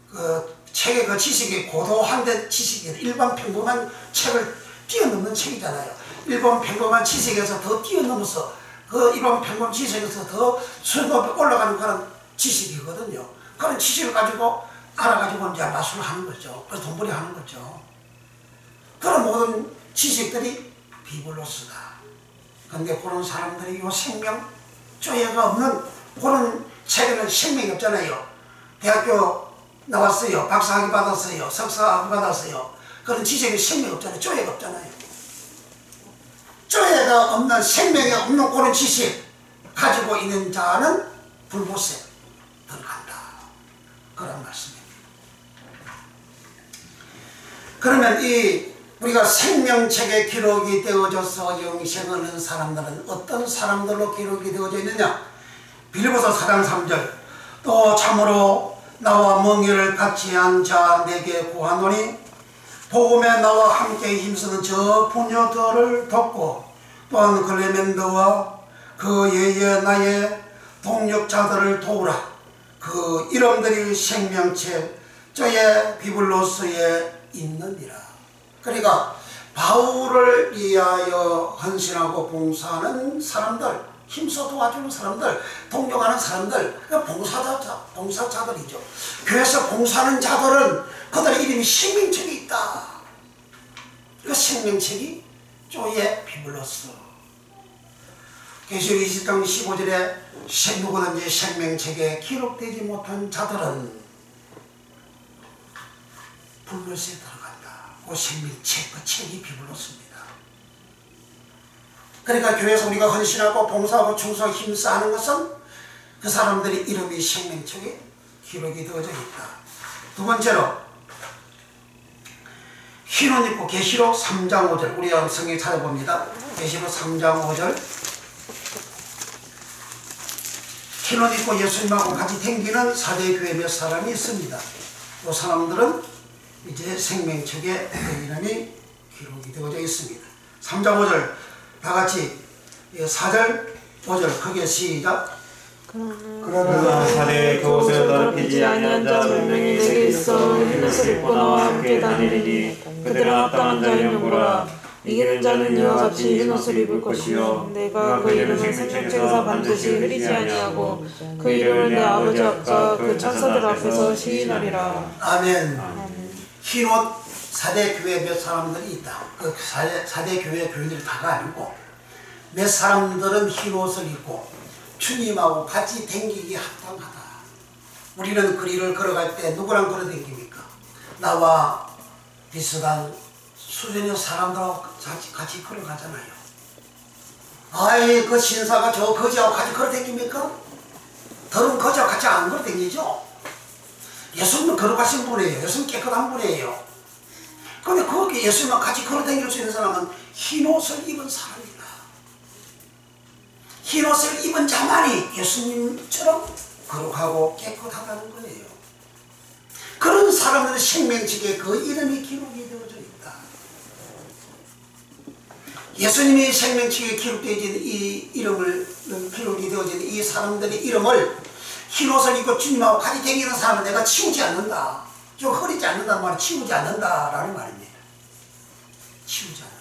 그 책의 그 지식이 고도한데 지식이 일반 평범한 책을 뛰어넘는 책이잖아요. 일반 평범한 지식에서 더 뛰어넘어서 그 일반 평범한 지식에서 더 수준높이 올라가는 그런 지식이거든요. 그런 지식을 가지고 알아가지고 이제 마술을 하는 거죠. 그래서 돈벌이 하는 거죠. 그런 모든 지식들이 비블로스다. 근데 그런 사람들이 요 생명 쪼예가 없는 그런 책에는 생명이 없잖아요. 대학교 나왔어요. 박사학위 받았어요. 석사학위 받았어요. 그런 지식에 생명이 없잖아요. 쪼예가 없잖아요. 쪼예가 없는 생명이 없는 그런 지식 가지고 있는 자는 불보세 들어간다. 그런 말씀입니다. 그러면 우리가 생명책에 기록이 되어져서 영생을 얻는 사람들은 어떤 사람들로 기록이 되어져 있느냐? 빌립보서 4장 3절 또 참으로 나와 멍에를 같이 한 자 내게 구하노니 복음에 나와 함께 힘쓰는 저 부녀들을 돕고 또한 클레멘드와 그 예의 나의 동력자들을 도우라. 그 이름들이 생명책 저의 비블로스에 있느니라. 그러니까 바울을 위하여 헌신하고 봉사하는 사람들, 힘써 도와주는 사람들, 동경하는 사람들, 봉사자들이죠. 교회에서 봉사하는 자들은 그들의 이름이 생명책에 있다. 그 생명책이 쪼의 비블로스. 계시록 20장 15절에 누구든지 생명책에 기록되지 못한 자들은 불로스에 들어간다. 그 생명책, 그 책이 비블로스입니다. 그러니까 교회에서 우리가 헌신하고 봉사하고 충성하고 힘써하는 것은 그 사람들의 이름이 생명책에 기록이 되어져 있다. 두 번째로 흰옷 입고 계시록 3장 5절 우리 성경에 찾아봅니다. 계시록 3장 5절 흰옷 입고 예수님하고 같이 댕기는 사대교회 몇 사람이 있습니다. 그 사람들은 이제 생명책에 이름이 기록이 되어져 있습니다. 3장 5절 다같이 4절 5절 크게 시작. 그러나 사대 그곳을 더럽히지 아니한 자 몇 명이 내게 있어 흰옷을 입고 나와 함께 다니리니 그들은 합당한 자인 영구라. 이기는 자는 이와 같이 흰옷을 입을 것이요 내가 그 이름을 생명책에서 반드시 흐리지 아니하고 그 이름을 내 아버지 앞과 그 천사들 앞에서 시인하리라. 아멘. 흰옷 사대 교회 몇 사람들이 있다. 그 사대 교회 교인들이 다가 아니고 몇 사람들은 흰옷을 입고 주님하고 같이 댕기기 합당하다. 우리는 그 길을 걸어갈 때 누구랑 걸어 댕깁니까? 나와 비슷한 수준의 사람들하고 같이 걸어가잖아요. 아이 그 신사가 저 거지하고 같이 걸어 댕깁니까? 더러운 거지하고 같이 안 걸어 댕기죠? 예수님은 걸어가신 분이에요. 예수님 깨끗한 분이에요. 그런데 그렇게 예수님과 같이 걸어 댕길 수 있는 사람은 흰옷을 입은 사람입니다. 흰옷을 입은 자만이 예수님처럼 거룩하고 깨끗하다는 거예요. 그런 사람들의 생명책에 그 이름이 기록이 되어져 있다. 예수님이 생명책에 기록되어진 이 이름을 기록이 되어진 이 사람들의 이름을 흰옷을 입고 주님하고 같이 다니는 사람은 내가 치우지 않는다. 좀 흐리지 않는다는 말은 치우지 않는다라는 말입니다. 치우지 않는다.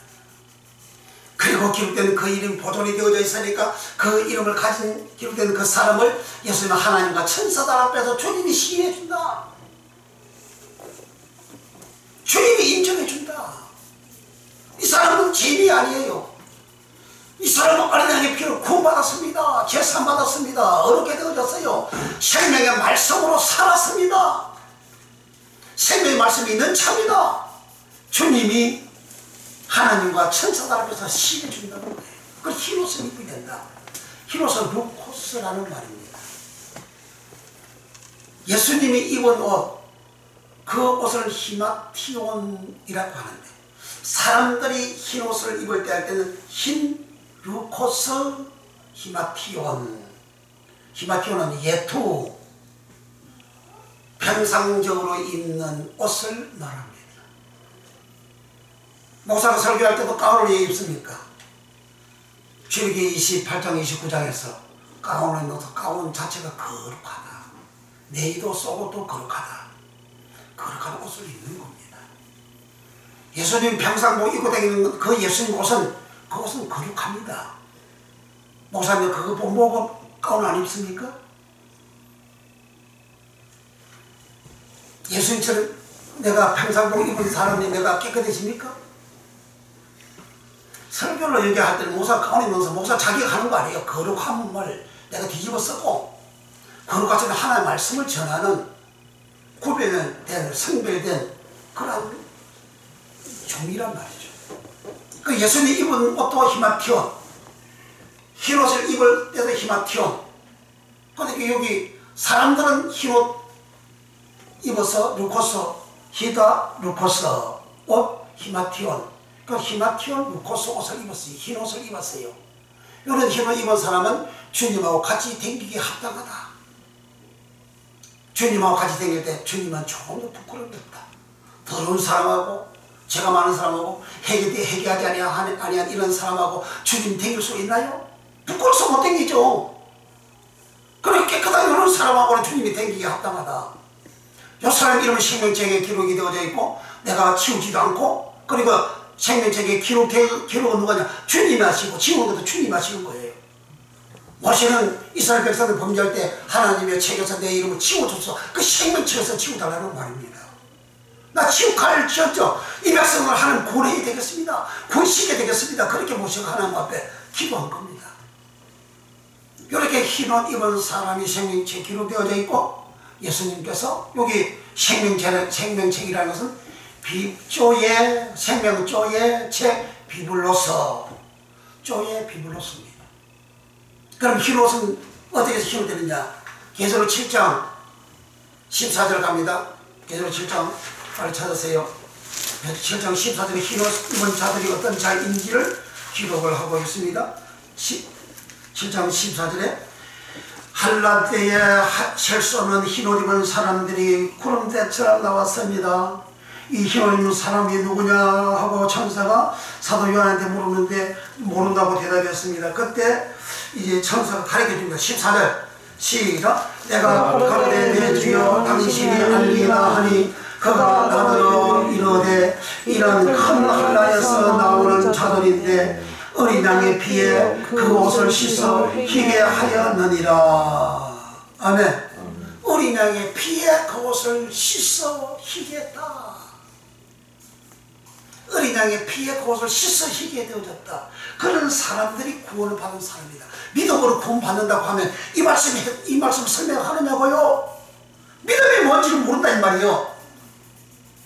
그리고 기록된 그 이름이 보존이 되어져 있으니까 그 이름을 가진 기록된 그 사람을 예수님은 하나님과 천사들 앞에서 주님이 시인해 준다. 주님이 인정해 준다. 이 사람은 죄인이 아니에요. 이 사람은 어린양의 피로 구원받았습니다. 제사받았습니다. 어렵게 되어졌어요. 생명의 말씀으로 살았습니다. 생명의 말씀이 있는 차입니다. 주님이 하나님과 천사들 앞에서 시해 준다는 거예요. 그걸 흰옷을 입게 된다. 흰옷은 루코스라는 말입니다. 예수님이 입은 옷, 그 옷을 히마티온이라고 하는데 사람들이 흰옷을 입을 때 할 때는 흰 루코스 히마티온. 히마티온은 예투, 평상적으로 입는 옷을 말합니다. 목사가 설교할 때도 가운을 왜 입습니까? 출애굽기 28장 29장에서 가운을 입어서 가운 자체가 거룩하다. 내의도 속옷도 거룩하다. 거룩한 옷을 입는 겁니다. 예수님 평상 뭐 입고 다니는 그 예수님 옷은 그 옷은 거룩합니다. 목사님 그거 보고 가운 안 입습니까? 예수님처럼 내가 평상복 입은 사람이 내가 깨끗해집니까? 설교를 얘기할 때는 목사 가운 입으면서 목사 자기가 하는 거 아니에요. 거룩함을 내가 뒤집어 쓰고 거룩하신 하나님의 말씀을 전하는 구별된 성별된 그런 종이란 말이죠. 그 예수님이 입은 옷도 히마티온, 흰옷을 입을 때도 히마티온. 그런데 여기 사람들은 흰옷 입어서 루코스, 히다 루코스, 옷 히마티온. 그 히마티온 루코스 옷을 입었어요. 흰 옷을 입었어요. 이런 흰옷 입은 사람은 주님하고 같이 댕기기 합당하다. 주님하고 같이 댕길 때 주님은 조금도 부끄럽게 없다. 더러운 사람하고 죄가 많은 사람하고 회개하지 아니한 이런 사람하고 주님 댕길 수 있나요? 부끄러워서 못 댕기죠. 그렇게 깨끗한 이런 사람하고는 주님이 댕기기 합당하다. 이 사람 이름은 생명책에 기록이 되어져 있고 내가 치우지도 않고 그리고 생명책에 기록은 누가냐? 주님이 하시고 지우는 것도 주님이 하시는 거예요. 모세는 이스라엘 백성을 범죄할 때 하나님의 책에서 내 이름을 지워줬어. 그 생명책에서 지워달라는 말입니다. 나 지옥할 지었죠. 이 백성을 하는 구원이 되겠습니다. 구원시게 되겠습니다. 그렇게 모세가 하나님 앞에 기도한 겁니다. 이렇게 흰옷 입은 사람이 생명책에 기록되어져 있고 예수님께서 여기 생명책이라는 것은 비조의 생명조의 책 비블로서 조의 비블로서입니다. 그럼 흰옷은 어떻게 해서 흰옷 되느냐? 계시록 7장 14절 갑니다. 계시록 7장 빨리 찾으세요. 7장 14절에 흰옷 입은 자들이 어떤 자인지를 기록을 하고 있습니다. 7장 14절에 한낮 때에 셀 수 없는 흰옷 입은 사람들이 구름대처럼 나왔습니다. 이 흰옷 입은 사람이 누구냐 하고 천사가 사도 요한한테 물었는데 모른다고 대답했습니다. 그때 이제 천사가 가르쳐줍니다. 14절 시작. 내가 가로되 내 주여 당신이 알리라 하니 그가 나더러 이르되 이런 큰 한라에서 나오는 자들인데 어린 양의 피에 그 옷을 씻어 희게 하였느니라. 아멘. 어린 양의 피에 그 옷을 씻어 희게 했다. 어린 양의 피에 그 옷을 씻어 희게 되어졌다. 그런 사람들이 구원을 받은 사람이다. 믿음으로 구원 받는다고 하면 이 말씀 설명하느냐고요? 믿음이 뭔지를 모른다 이 말이요.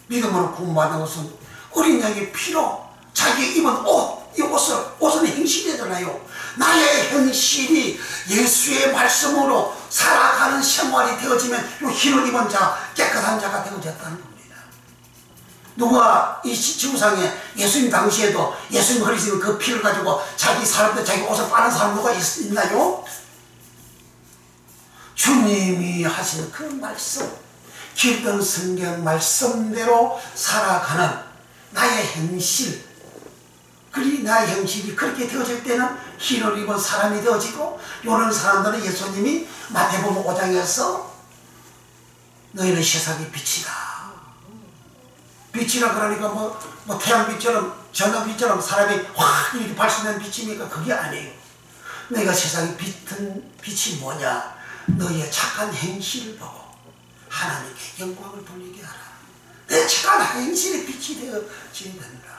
믿음으로 구원 받는 것은 어린 양의 피로 자기 입은 옷, 이 옷은 행실이잖아요. 나의 행실이 예수의 말씀으로 살아가는 생활이 되어지면 이 흰옷 입은 자, 깨끗한 자가 되어졌다는 겁니다. 누가 이 지구상에 예수님 당시에도 예수님 흘리시는 그 피를 가지고 자기 사람들, 자기 옷을 빠는 사람 누가 있나요? 주님이 하신 그 말씀, 기던 성경 말씀대로 살아가는 나의 행실, 나의 행실이 그렇게 되어질 때는 흰옷 입은 사람이 되어지고, 이런 사람들은 예수님이 마태복음 5장에서 너희는 세상의 빛이다. 빛이라 그러니까 뭐 태양빛처럼 저녁빛처럼 사람이 확 이렇게 발신된 빛입니까? 그게 아니에요. 너희가 세상의 빛이 뭐냐? 너희의 착한 행실을 보고 하나님께 영광을 돌리게 하라. 내 착한 행실의 빛이 되어지야 된다.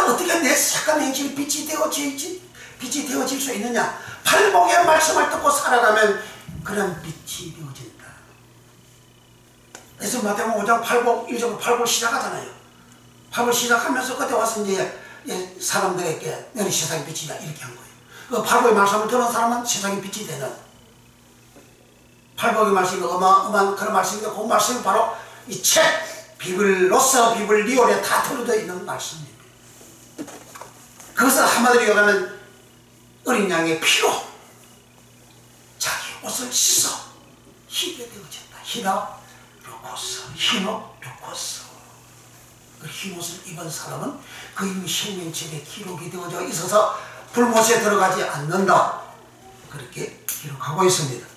어떻게 내 착한 행실의 빛이 되어질 수 있느냐? 팔복의 말씀을 듣고 살아가면 그런 빛이 되어진다. 그래서 마태복음 5장 8복 1절 8복 시작하잖아요. 8복 시작하면서 그때 와서 이제 사람들에게 너는 세상의 빛이다 이렇게 한 거예요. 그 8복의 말씀을 듣는 사람은 세상의 빛이 되는, 8복의 말씀이 어마어마한 그런 말씀인데, 그 말씀이 바로 이 책 비블로서 비블리올에 다 들어져 있는 말씀입니다. 그것을 한마디로 얘기하면 어린 양의 피로 자기 옷을 씻어 희게 되어졌다. 흰옷 루코스. 그 흰옷을 입은 사람은 그 이미 생명책에 기록이 되어져 있어서 불못에 들어가지 않는다. 그렇게 기록하고 있습니다.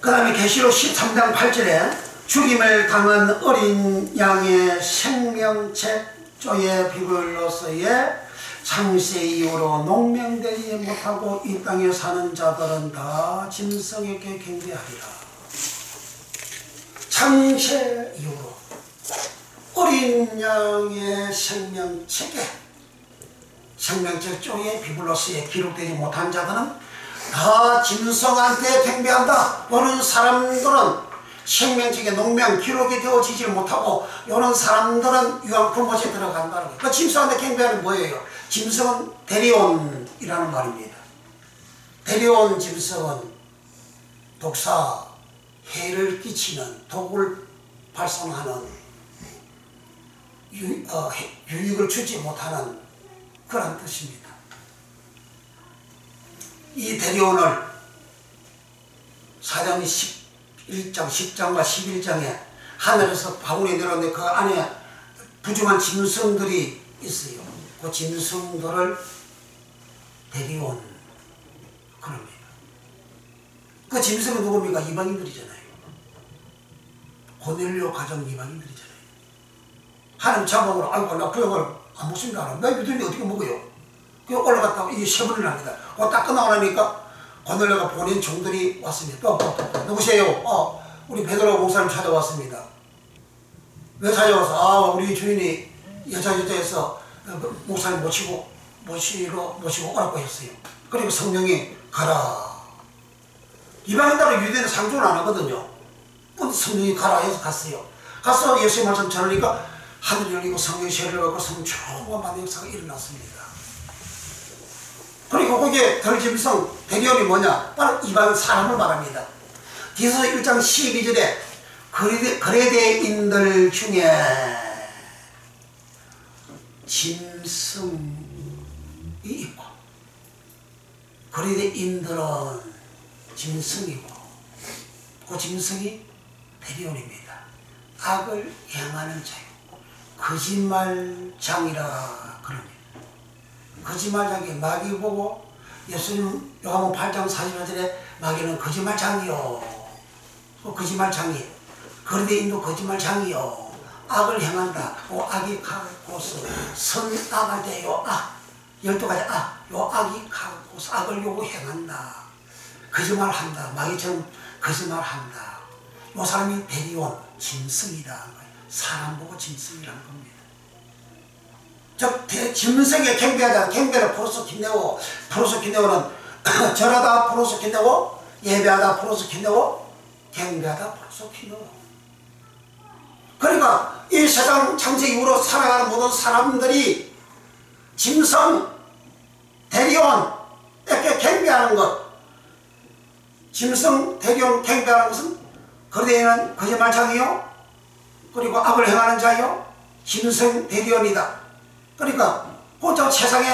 그 다음에 계시록 13장 8절에 죽임을 당한 어린 양의 생명책조의 비블로서의 창세 이후로 농명되지 못하고 이 땅에 사는 자들은 다 짐승에게 경배하리라. 창세 이후로 어린 양의 생명책조의 비블로서에 기록되지 못한 자들은 다 짐승한테 경배한다. 이런 사람들은 생명책에 농명 기록이 되어지지 못하고, 이런 사람들은 유황불못에 들어간다는 거예요. 그 짐승한테 경배하는 뭐예요? 짐승은 데리온이라는 말입니다. 데리온 짐승은 독사, 해를 끼치는, 독을 발생하는, 유익을 주지 못하는 그런 뜻입니다. 이 데리온을 사장 11장, 10장과 11장에 하늘에서 바울이 내려오는데 그 안에 부중한 짐승들이 있어요. 그 짐승들을 데리온 그럽니다. 그 짐승은 누굽니까? 이방인들이잖아요. 고넬료 가정 이방인들이잖아요. 하나님 자막으로 아이고 나 부역을 안 먹습니다. 나 유대인이 어떻게 먹어요? 그 올라갔다가 이게 3번을 합니다. 딱 끝나고 나니까 고넬료가 보낸 종들이 왔습니다. 누구세요? 우리 베드로 목사님 찾아왔습니다. 왜 찾아와서? 우리 주인이 여자에서 목사님 모시고 오라고 했어요. 그리고 성령이 가라. 이방인들은 유대인은 상종을 안 하거든요. 성령이 가라 해서 갔어요. 가서 예수의 말씀 전하니까 하늘이 열리고 성령이 세례를 받고 성령과 만든 역사가 일어났습니다. 그리고 거기에 덜짐승 대리온이 뭐냐? 바로 이방 사람을 말합니다. 디도서 1장 12절에 거래대인들 중에 짐승이 있고, 거래대인들은 짐승이고, 그 짐승이 대리온입니다. 악을 행하는 자요, 거짓말장이라 그럽니다. 거짓말장이 마귀 보고 예수님 요한복음 8장 41절에 마귀는 거짓말장이요. 거짓말장이 거리대인도 거짓말장이요. 악을 행한다. 악이 가고서 선악할 때요 악 12가지 요 악이 가고서 악을 요구 행한다. 거짓말한다. 마귀처럼 거짓말한다. 요 사람이 대리온 짐승이라는 거예요. 사람 보고 짐승이라는 겁니다. 즉 짐승에 경배하자. 경배를 프로스킨네오. 프로스킨네오는 절하다 프로스킨네오, 예배하다 프로스킨네오, 경배하다 프로스킨네오. 그러니까 이 세상 창세 이후로 살아가는 모든 사람들이 짐승, 대리온, 이렇게 경배하는 것. 짐승, 대리온, 경배하는 것은 거리대인은 거짓말장이요. 그리고 악을 행하는 자요. 짐승, 대리온이다. 그러니까 혼자 세상에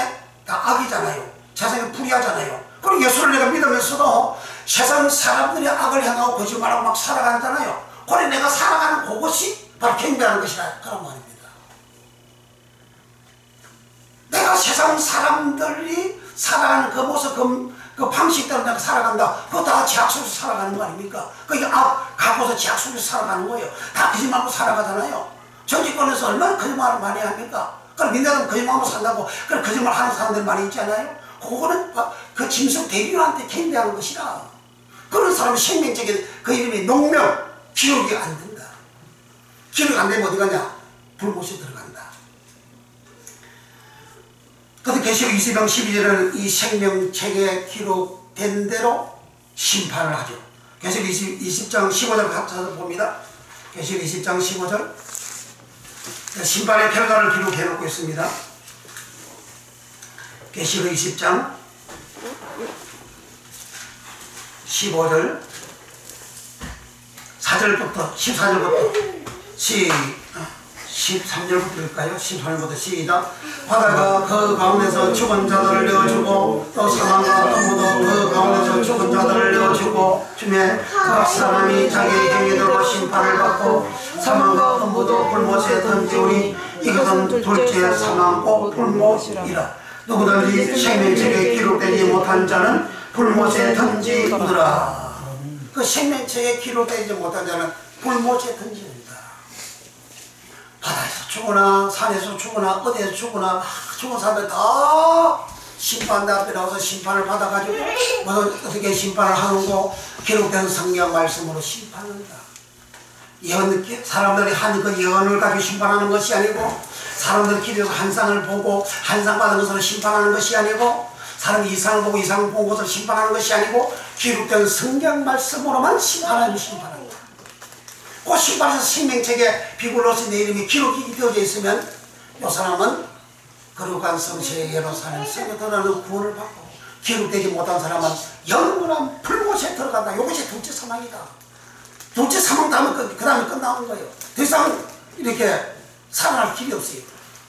다 악이잖아요. 세상에 불의하잖아요. 그리고 예수를 내가 믿으면서도 세상 사람들이 악을 행하고 거짓말하고 막 살아가잖아요. 그래 내가 살아가는 그것이 바로 경배하는 것이라 그런 말입니다. 내가 세상 사람들이 살아가는 그 모습, 그 방식대로 내가 살아간다. 그거 다 죄악 속에서 살아가는 거 아닙니까? 그게 악 갖고서 죄악 속에서 살아가는 거예요. 다 거짓말하고 살아가잖아요. 정치권에서 얼마나 거짓말을 많이 합니까? 그럼 민다는 거짓말하고 산다고 그런 거짓말 하는 사람들 많이 있잖아요. 그거는 그 짐승 대리인한테 경배하는 것이라. 그런 사람은 생명적인 그 이름이 농명, 기록이 안 된다. 기록이 안 되면 어디 가냐? 불못에 들어간다. 그래서 계시록 20장 12절은 이 생명책에 기록된 대로 심판을 하죠. 계시록 20장 15절 같이 봅니다. 계시록 20장 15절 심판의 결과를 기록해 놓고 있습니다. 계시록 20장 15절 4절부터 14절부터 13절부터일까요? 13절부터 시작. 바다가 그 가운데서 죽은 자들을 내어주고 또 사망과 동무도 그 가운데서 죽은 자들을 내어주고 주매 각 사람이 자기 행위대로 심판을 받고 사망과 동무도 불못에 던지오니 이것은 둘째 사망과 불못이라. 누구든지 생명책에 기록되지 못한 자는 불못에 던지우더라. 그 생명책에 기록되지 못한 자는 불못에 던지는다. 바다에서 죽거나 산에서 죽거나 어디에서 죽거나 막 죽은 사람들 다 심판대 앞에 나와서 심판을 받아가지고 어떻게 심판을 하는고 기록된 성경 말씀으로 심판한다. 예언, 사람들이 한 그 예언을 가지고 심판하는 것이 아니고 사람들이 기도해서 한상을 보고 한상 받은 것으로 심판하는 것이 아니고 사람이 이상을 보고 이상을 본 것을 심판하는 것이 아니고 기록된 성경 말씀으로만 하나님이 심판한다. 그 심판에서 생명책에 비굴로서 내 이름이 기록이 되어져 있으면 이 사람은 거룩한 성시의 예루살렘 성에 들어가는 구원을 받고 기록되지 못한 사람은 영원한 불못에 들어간다. 이것이 둘째 사망이다. 둘째 사망 다음에 그 다음에 끝나는 거예요. 더 이상 이렇게 살아날 길이 없어요.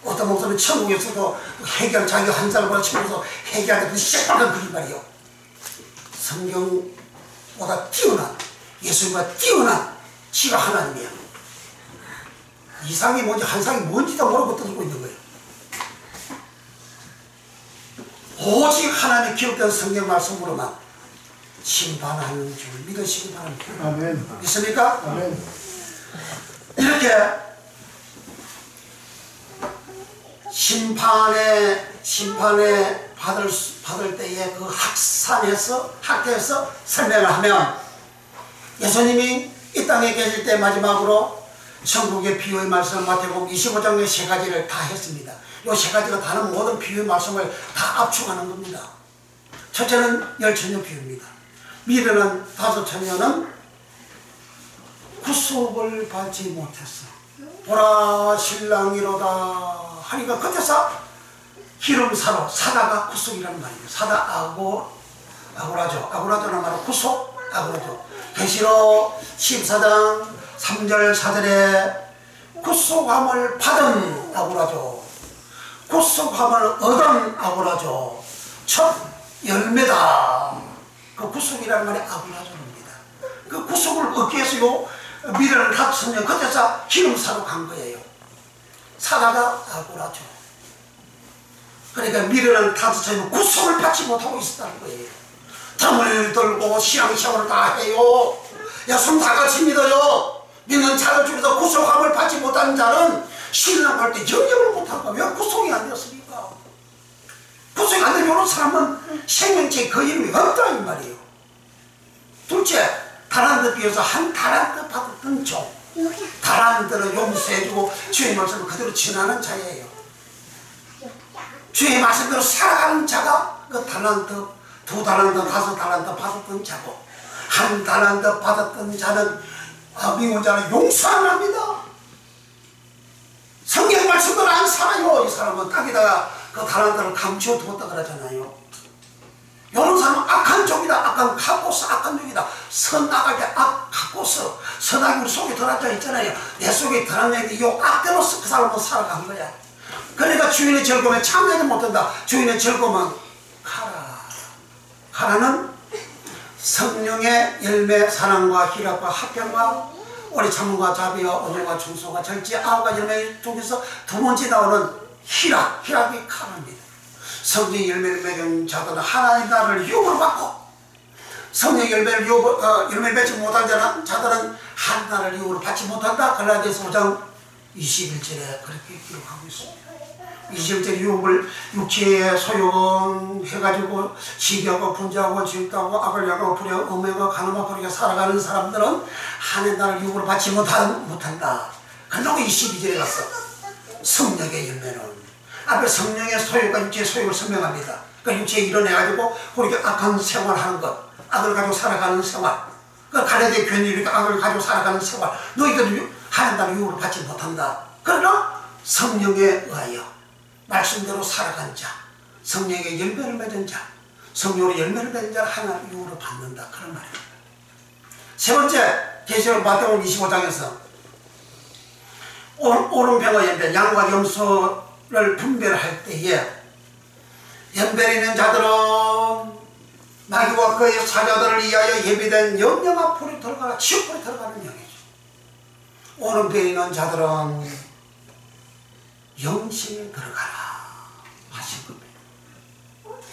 어떤 목사는 천국에서도 해결 자기 한자를 보라 치면서 해결할 때 그 시작하는 그림 말이에요. 성경보다 뛰어난 예수님보다 뛰어난 지가 하나님이야. 이상이 뭔지 한상이 뭔지도 모르고 떠들고 있는 거예요. 오직 하나님의 기록된 성경 말씀으로만 심판하는 줄 믿으시기 바랍니다. 아멘. 믿습니까? 아멘. 이렇게 심판에 받을 때에 그 학대에서 설명을 하면 예수님이 이 땅에 계실 때 마지막으로 천국의 비유의 말씀 마태복음 25장의 세 가지를 다 했습니다. 이 세 가지가 다른 모든 비유의 말씀을 다 압축하는 겁니다. 첫째는 열처녀 비유입니다. 미련한 다섯 처녀는 구속을 받지 못했어. 보라 신랑이로다 하니까 그때서 기름사로 사다가 구속이라는 말입니다. 사다 아고라죠. 아고라죠는 말은 구속 아고라죠. 계시록 14장 3절 4절에 구속함을 받은 아고라죠. 구속함을 얻은 아고라죠. 첫 열매다. 그 구속이라는 말이 아고라죠입니다. 그 구속을 얻기 위해서 요 미련을 갖추면 그때서 기름사로 간 거예요. 사다가 아고라죠. 그러니까 미련한 다스처럼 구속을 받지 못하고 있었다는 거예요. 덤을 들고 시행시험을 다 해요. 야, 손 다 같이 믿어요. 믿는 자들 중에서 구속함을 받지 못하는 자는 신랑할 때 영접을 못하고 왜 구속이 안 되었습니까? 구속이 안 되면 이런 사람은 생명체에 그 이름이 없다 이 말이에요. 둘째, 달란트 비해서 한 달란트 받았던 종, 달란트를 용서해주고 주의 말씀을 그대로 전하는 자예요. 주의 말씀대로 살아가는 자가 그 달란트, 2달란트, 5달란트 받았던 자고, 한 달란트 받았던 자는 미혼자는 용서 안 합니다. 성경 말씀대로 안 살아요. 이 사람은 땅에다가 그 달란트를 감추어 두었다 그러잖아요. 이런 사람은 악한 종이다. 악한 카코스, 악한 종이다. 선악할 때 악, 카코스, 선악이 우리 속에 들어앉아 있잖아요. 내 속에 들어앉는데 이 악대로서 그 사람은 살아간 거야. 그러니까 주인의 즐거움에 참여하지 못한다. 주인의 즐거움은 카라. 카라는 성령의 열매, 사랑과 희락과 화평과 오래 참음과 자비와 온유와 충성과 절제, 9가지 열매 중에서 두 번째 나오는 희락, 희락이 카라입니다. 성령 열매를 맺은 자들은 하나님 나라를 유업으로 받고, 성령 열매를 열매를 맺지 못한 자들은 한 나라를 유업으로 받지 못한다. 갈라디아서 5장 21절에 그렇게 기록하고 있습니다. 20절 유업을 육체의 소욕은 해가지고 시기하고 분주하고 질투하고 악을 향하고 불의하고 음행하고 간음하고 그렇게 살아가는 사람들은 하나님 나라를 유업으로 받지 못한다. 그러고 22절에 가서 성령의 열매는 앞에 성령의 소욕과 육체의 소욕을 설명합니다. 그러니까 육체에 일어나가지고 그렇게 악한 생활하는 것, 악을 가지고 살아가는 생활, 그 갈라디아 교인이 이렇게 악을 가지고 살아가는 생활, 너희들은 하나님 나라를 유업으로 받지 못한다. 그러나 성령에 의하여 말씀대로 살아간 자, 성령의 열매를 맺은 자, 성령으로 열매를 맺은 자를 하나님 유업으로 받는다. 그런 말입니다. 세 번째, 계시록 마태복음 25장에서 오른편과 연변, 양과 염소를 분별할 때에 연변에 있는 자들은 마귀와 그의 사자들을 위하여 예비된 영영한 불이 들어가라, 지옥불이 들어가는 영이죠. 오른편에 있는 자들은 영신에 들어가라 하신 겁니다.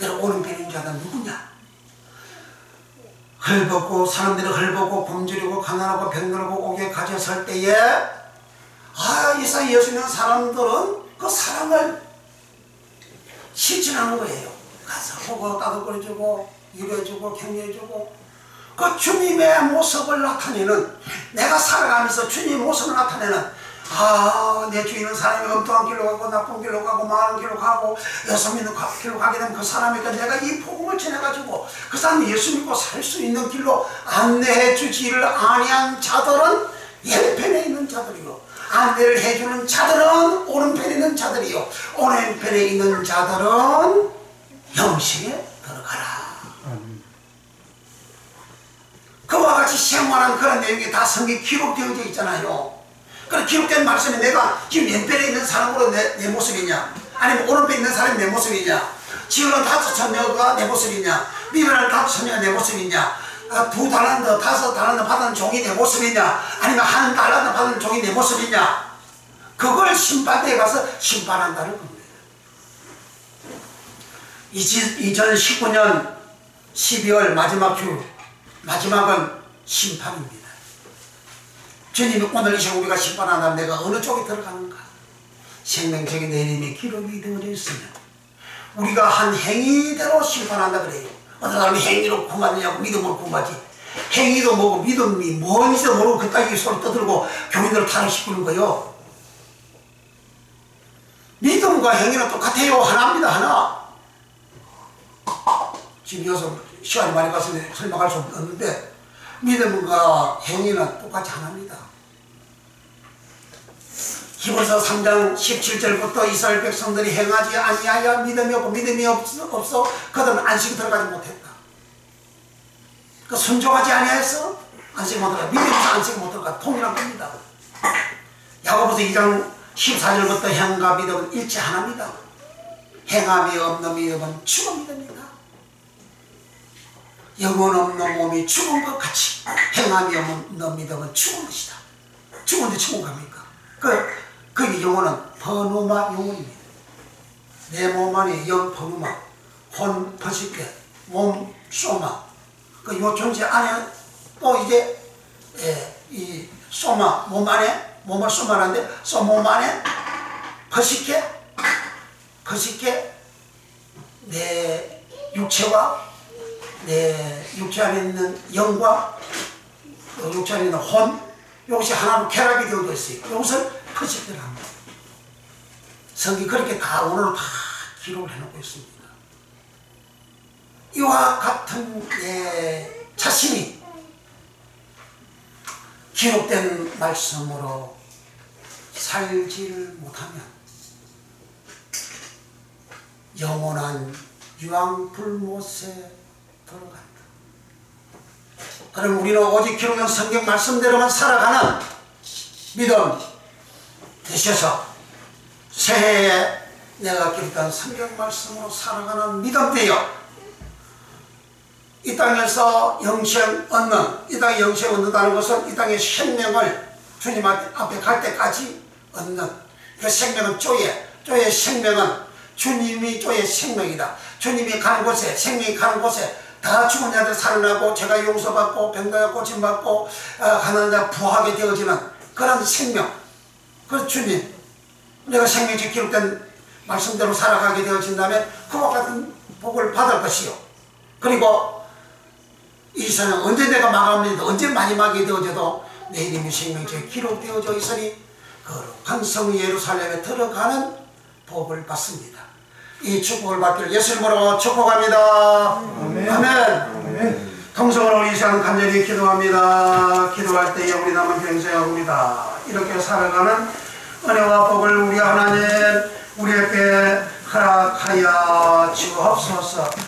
여러분, 오른편에 있는 자들은 누구냐? 헐벗고, 사람들이 헐벗고 굶주리고 가난하고 병들고 옥에 갇혀 설 때에 이사 예수 믿는 사람들은 그 사랑을 실천하는 거예요. 가서 보고 따뜻거려주고 위로해주고 격려해주고 그 주님의 모습을 나타내는, 내가 살아가면서 주님의 모습을 나타내는, 내 주인은 사람이 엉뚱한 길로 가고 나쁜 길로 가고 망하는 길로 가고 예수 믿는 길로 가게 되면 그 사람에게 내가 이 복음을 전해가지고 그 사람이 예수 믿고 살 수 있는 길로 안내해 주지를 아니한 자들은 왼편에 있는 자들이요, 안내를 해주는 자들은 오른편에 있는 자들이요, 오른편에 있는 자들은 영생에 들어가라. 그와 같이 생활한 그런 내용이 다 성경에 기록되어져 있잖아요. 그 기록된 말씀에 내가 지금 왼편에 있는 사람으로 내 모습이냐, 아니면 오른편에 있는 사람이 내 모습이냐, 지금은 5,000명가 내 모습이냐, 미련한 5,000명가 내 모습이냐, 2달란트, 5달란트 받은 종이 내 모습이냐, 아니면 1달란트 받은 종이 내 모습이냐, 그걸 심판대에 가서 심판한다는 겁니다. 2019년 12월 마지막 주, 마지막은 심판입니다. 주님이 오늘 이 시간 우리가 심판한다면 내가 어느 쪽에 들어가는가? 생명책에 내 이름이 기록이 되어져 있으면 우리가 한 행위대로 심판한다 그래요. 어떤 사람이 행위로 구하느냐고 믿음으로 구하지, 행위도 뭐고 믿음이 뭔지도 모르고 그따위 소리 떠들고 교인들을 타락시키는 거요. 믿음과 행위는 똑같아요. 하나입니다. 하나. 지금 여기서 시간이 많이 가서 설명할 수 없는데 믿음과 행위는 똑같이 하나입니다. 히브리서 3장 17절부터 이스라엘 백성들이 행하지 아니하여 믿음이 없고 믿음이 없어 그들은 안식에 들어가지 못했다. 그 순종하지 아니하여서 안식에 못 들어가, 믿음이 없어 안식에 못 들어가, 통일한 겁니다. 야고보서 2장 14절부터 행과 믿음은 일치 하나입니다. 행함이 없는 믿음은 죽은 믿음입니다. 영혼 없는 몸이 죽은 것 같이 행함이 없는 믿음은 죽은 것이다. 죽은데 죽은 겁니까? 그 영혼은 번우마 영혼입니다. 내 몸 안에 영 퍼누마, 혼 퍼시게, 몸 소마. 그 요 존재 안에 또 이제 이 소마 몸 안에 몸을 소마라는데 몸 안에 퍼시게 내 육체와 내 육체 안에 있는 영과 육체 안에 있는 혼 이것이 하나로 결합이 되어져 있어요. 이것을 퍼시게를 합니다. 성경이 그렇게 다 오늘 다 기록을 해놓고 있습니다. 이와 같은 내 자신이 기록된 말씀으로 살지를 못하면 영원한 유황불못에 들어간다. 그럼 우리는 오직 기록된 성경 말씀대로만 살아가는 믿음 되셔서 새해에 내가 기록된 성경 말씀으로 살아가는 믿음 되어 이 땅에서 영생 얻는, 이 땅에 영생 얻는다는 것은 이 땅의 생명을 주님 앞에 갈 때까지 얻는 그 생명은 조의 생명은 주님이 조의 생명이다. 주님이 가는 곳에, 생명이 가는 곳에 다 죽은 자들 살아나고 죄가 용서받고 병자가 고침받고 가난한 자 부하게 되어지는 그런 생명. 그 주님, 내가 생명이 기록된 말씀대로 살아가게 되어진다면 그와 같은 복을 받을 것이요. 그리고 이 세상 언제 내가 마감되어도 언제 마지막이 되어져도 내 이름이 생명책에 기록되어져 있으니 거룩한 성 예루살렘에 들어가는 복을 받습니다. 이 축복을 받기를 예수님으로 축복합니다. 아멘. 아멘. 통성으로 우리 이 시간 간절히 기도합니다. 기도할 때에 우리 남은 병세하옵니다. 이렇게 살아가는 은혜와 복을 우리 하나님 우리에게 허락하여 주옵소서.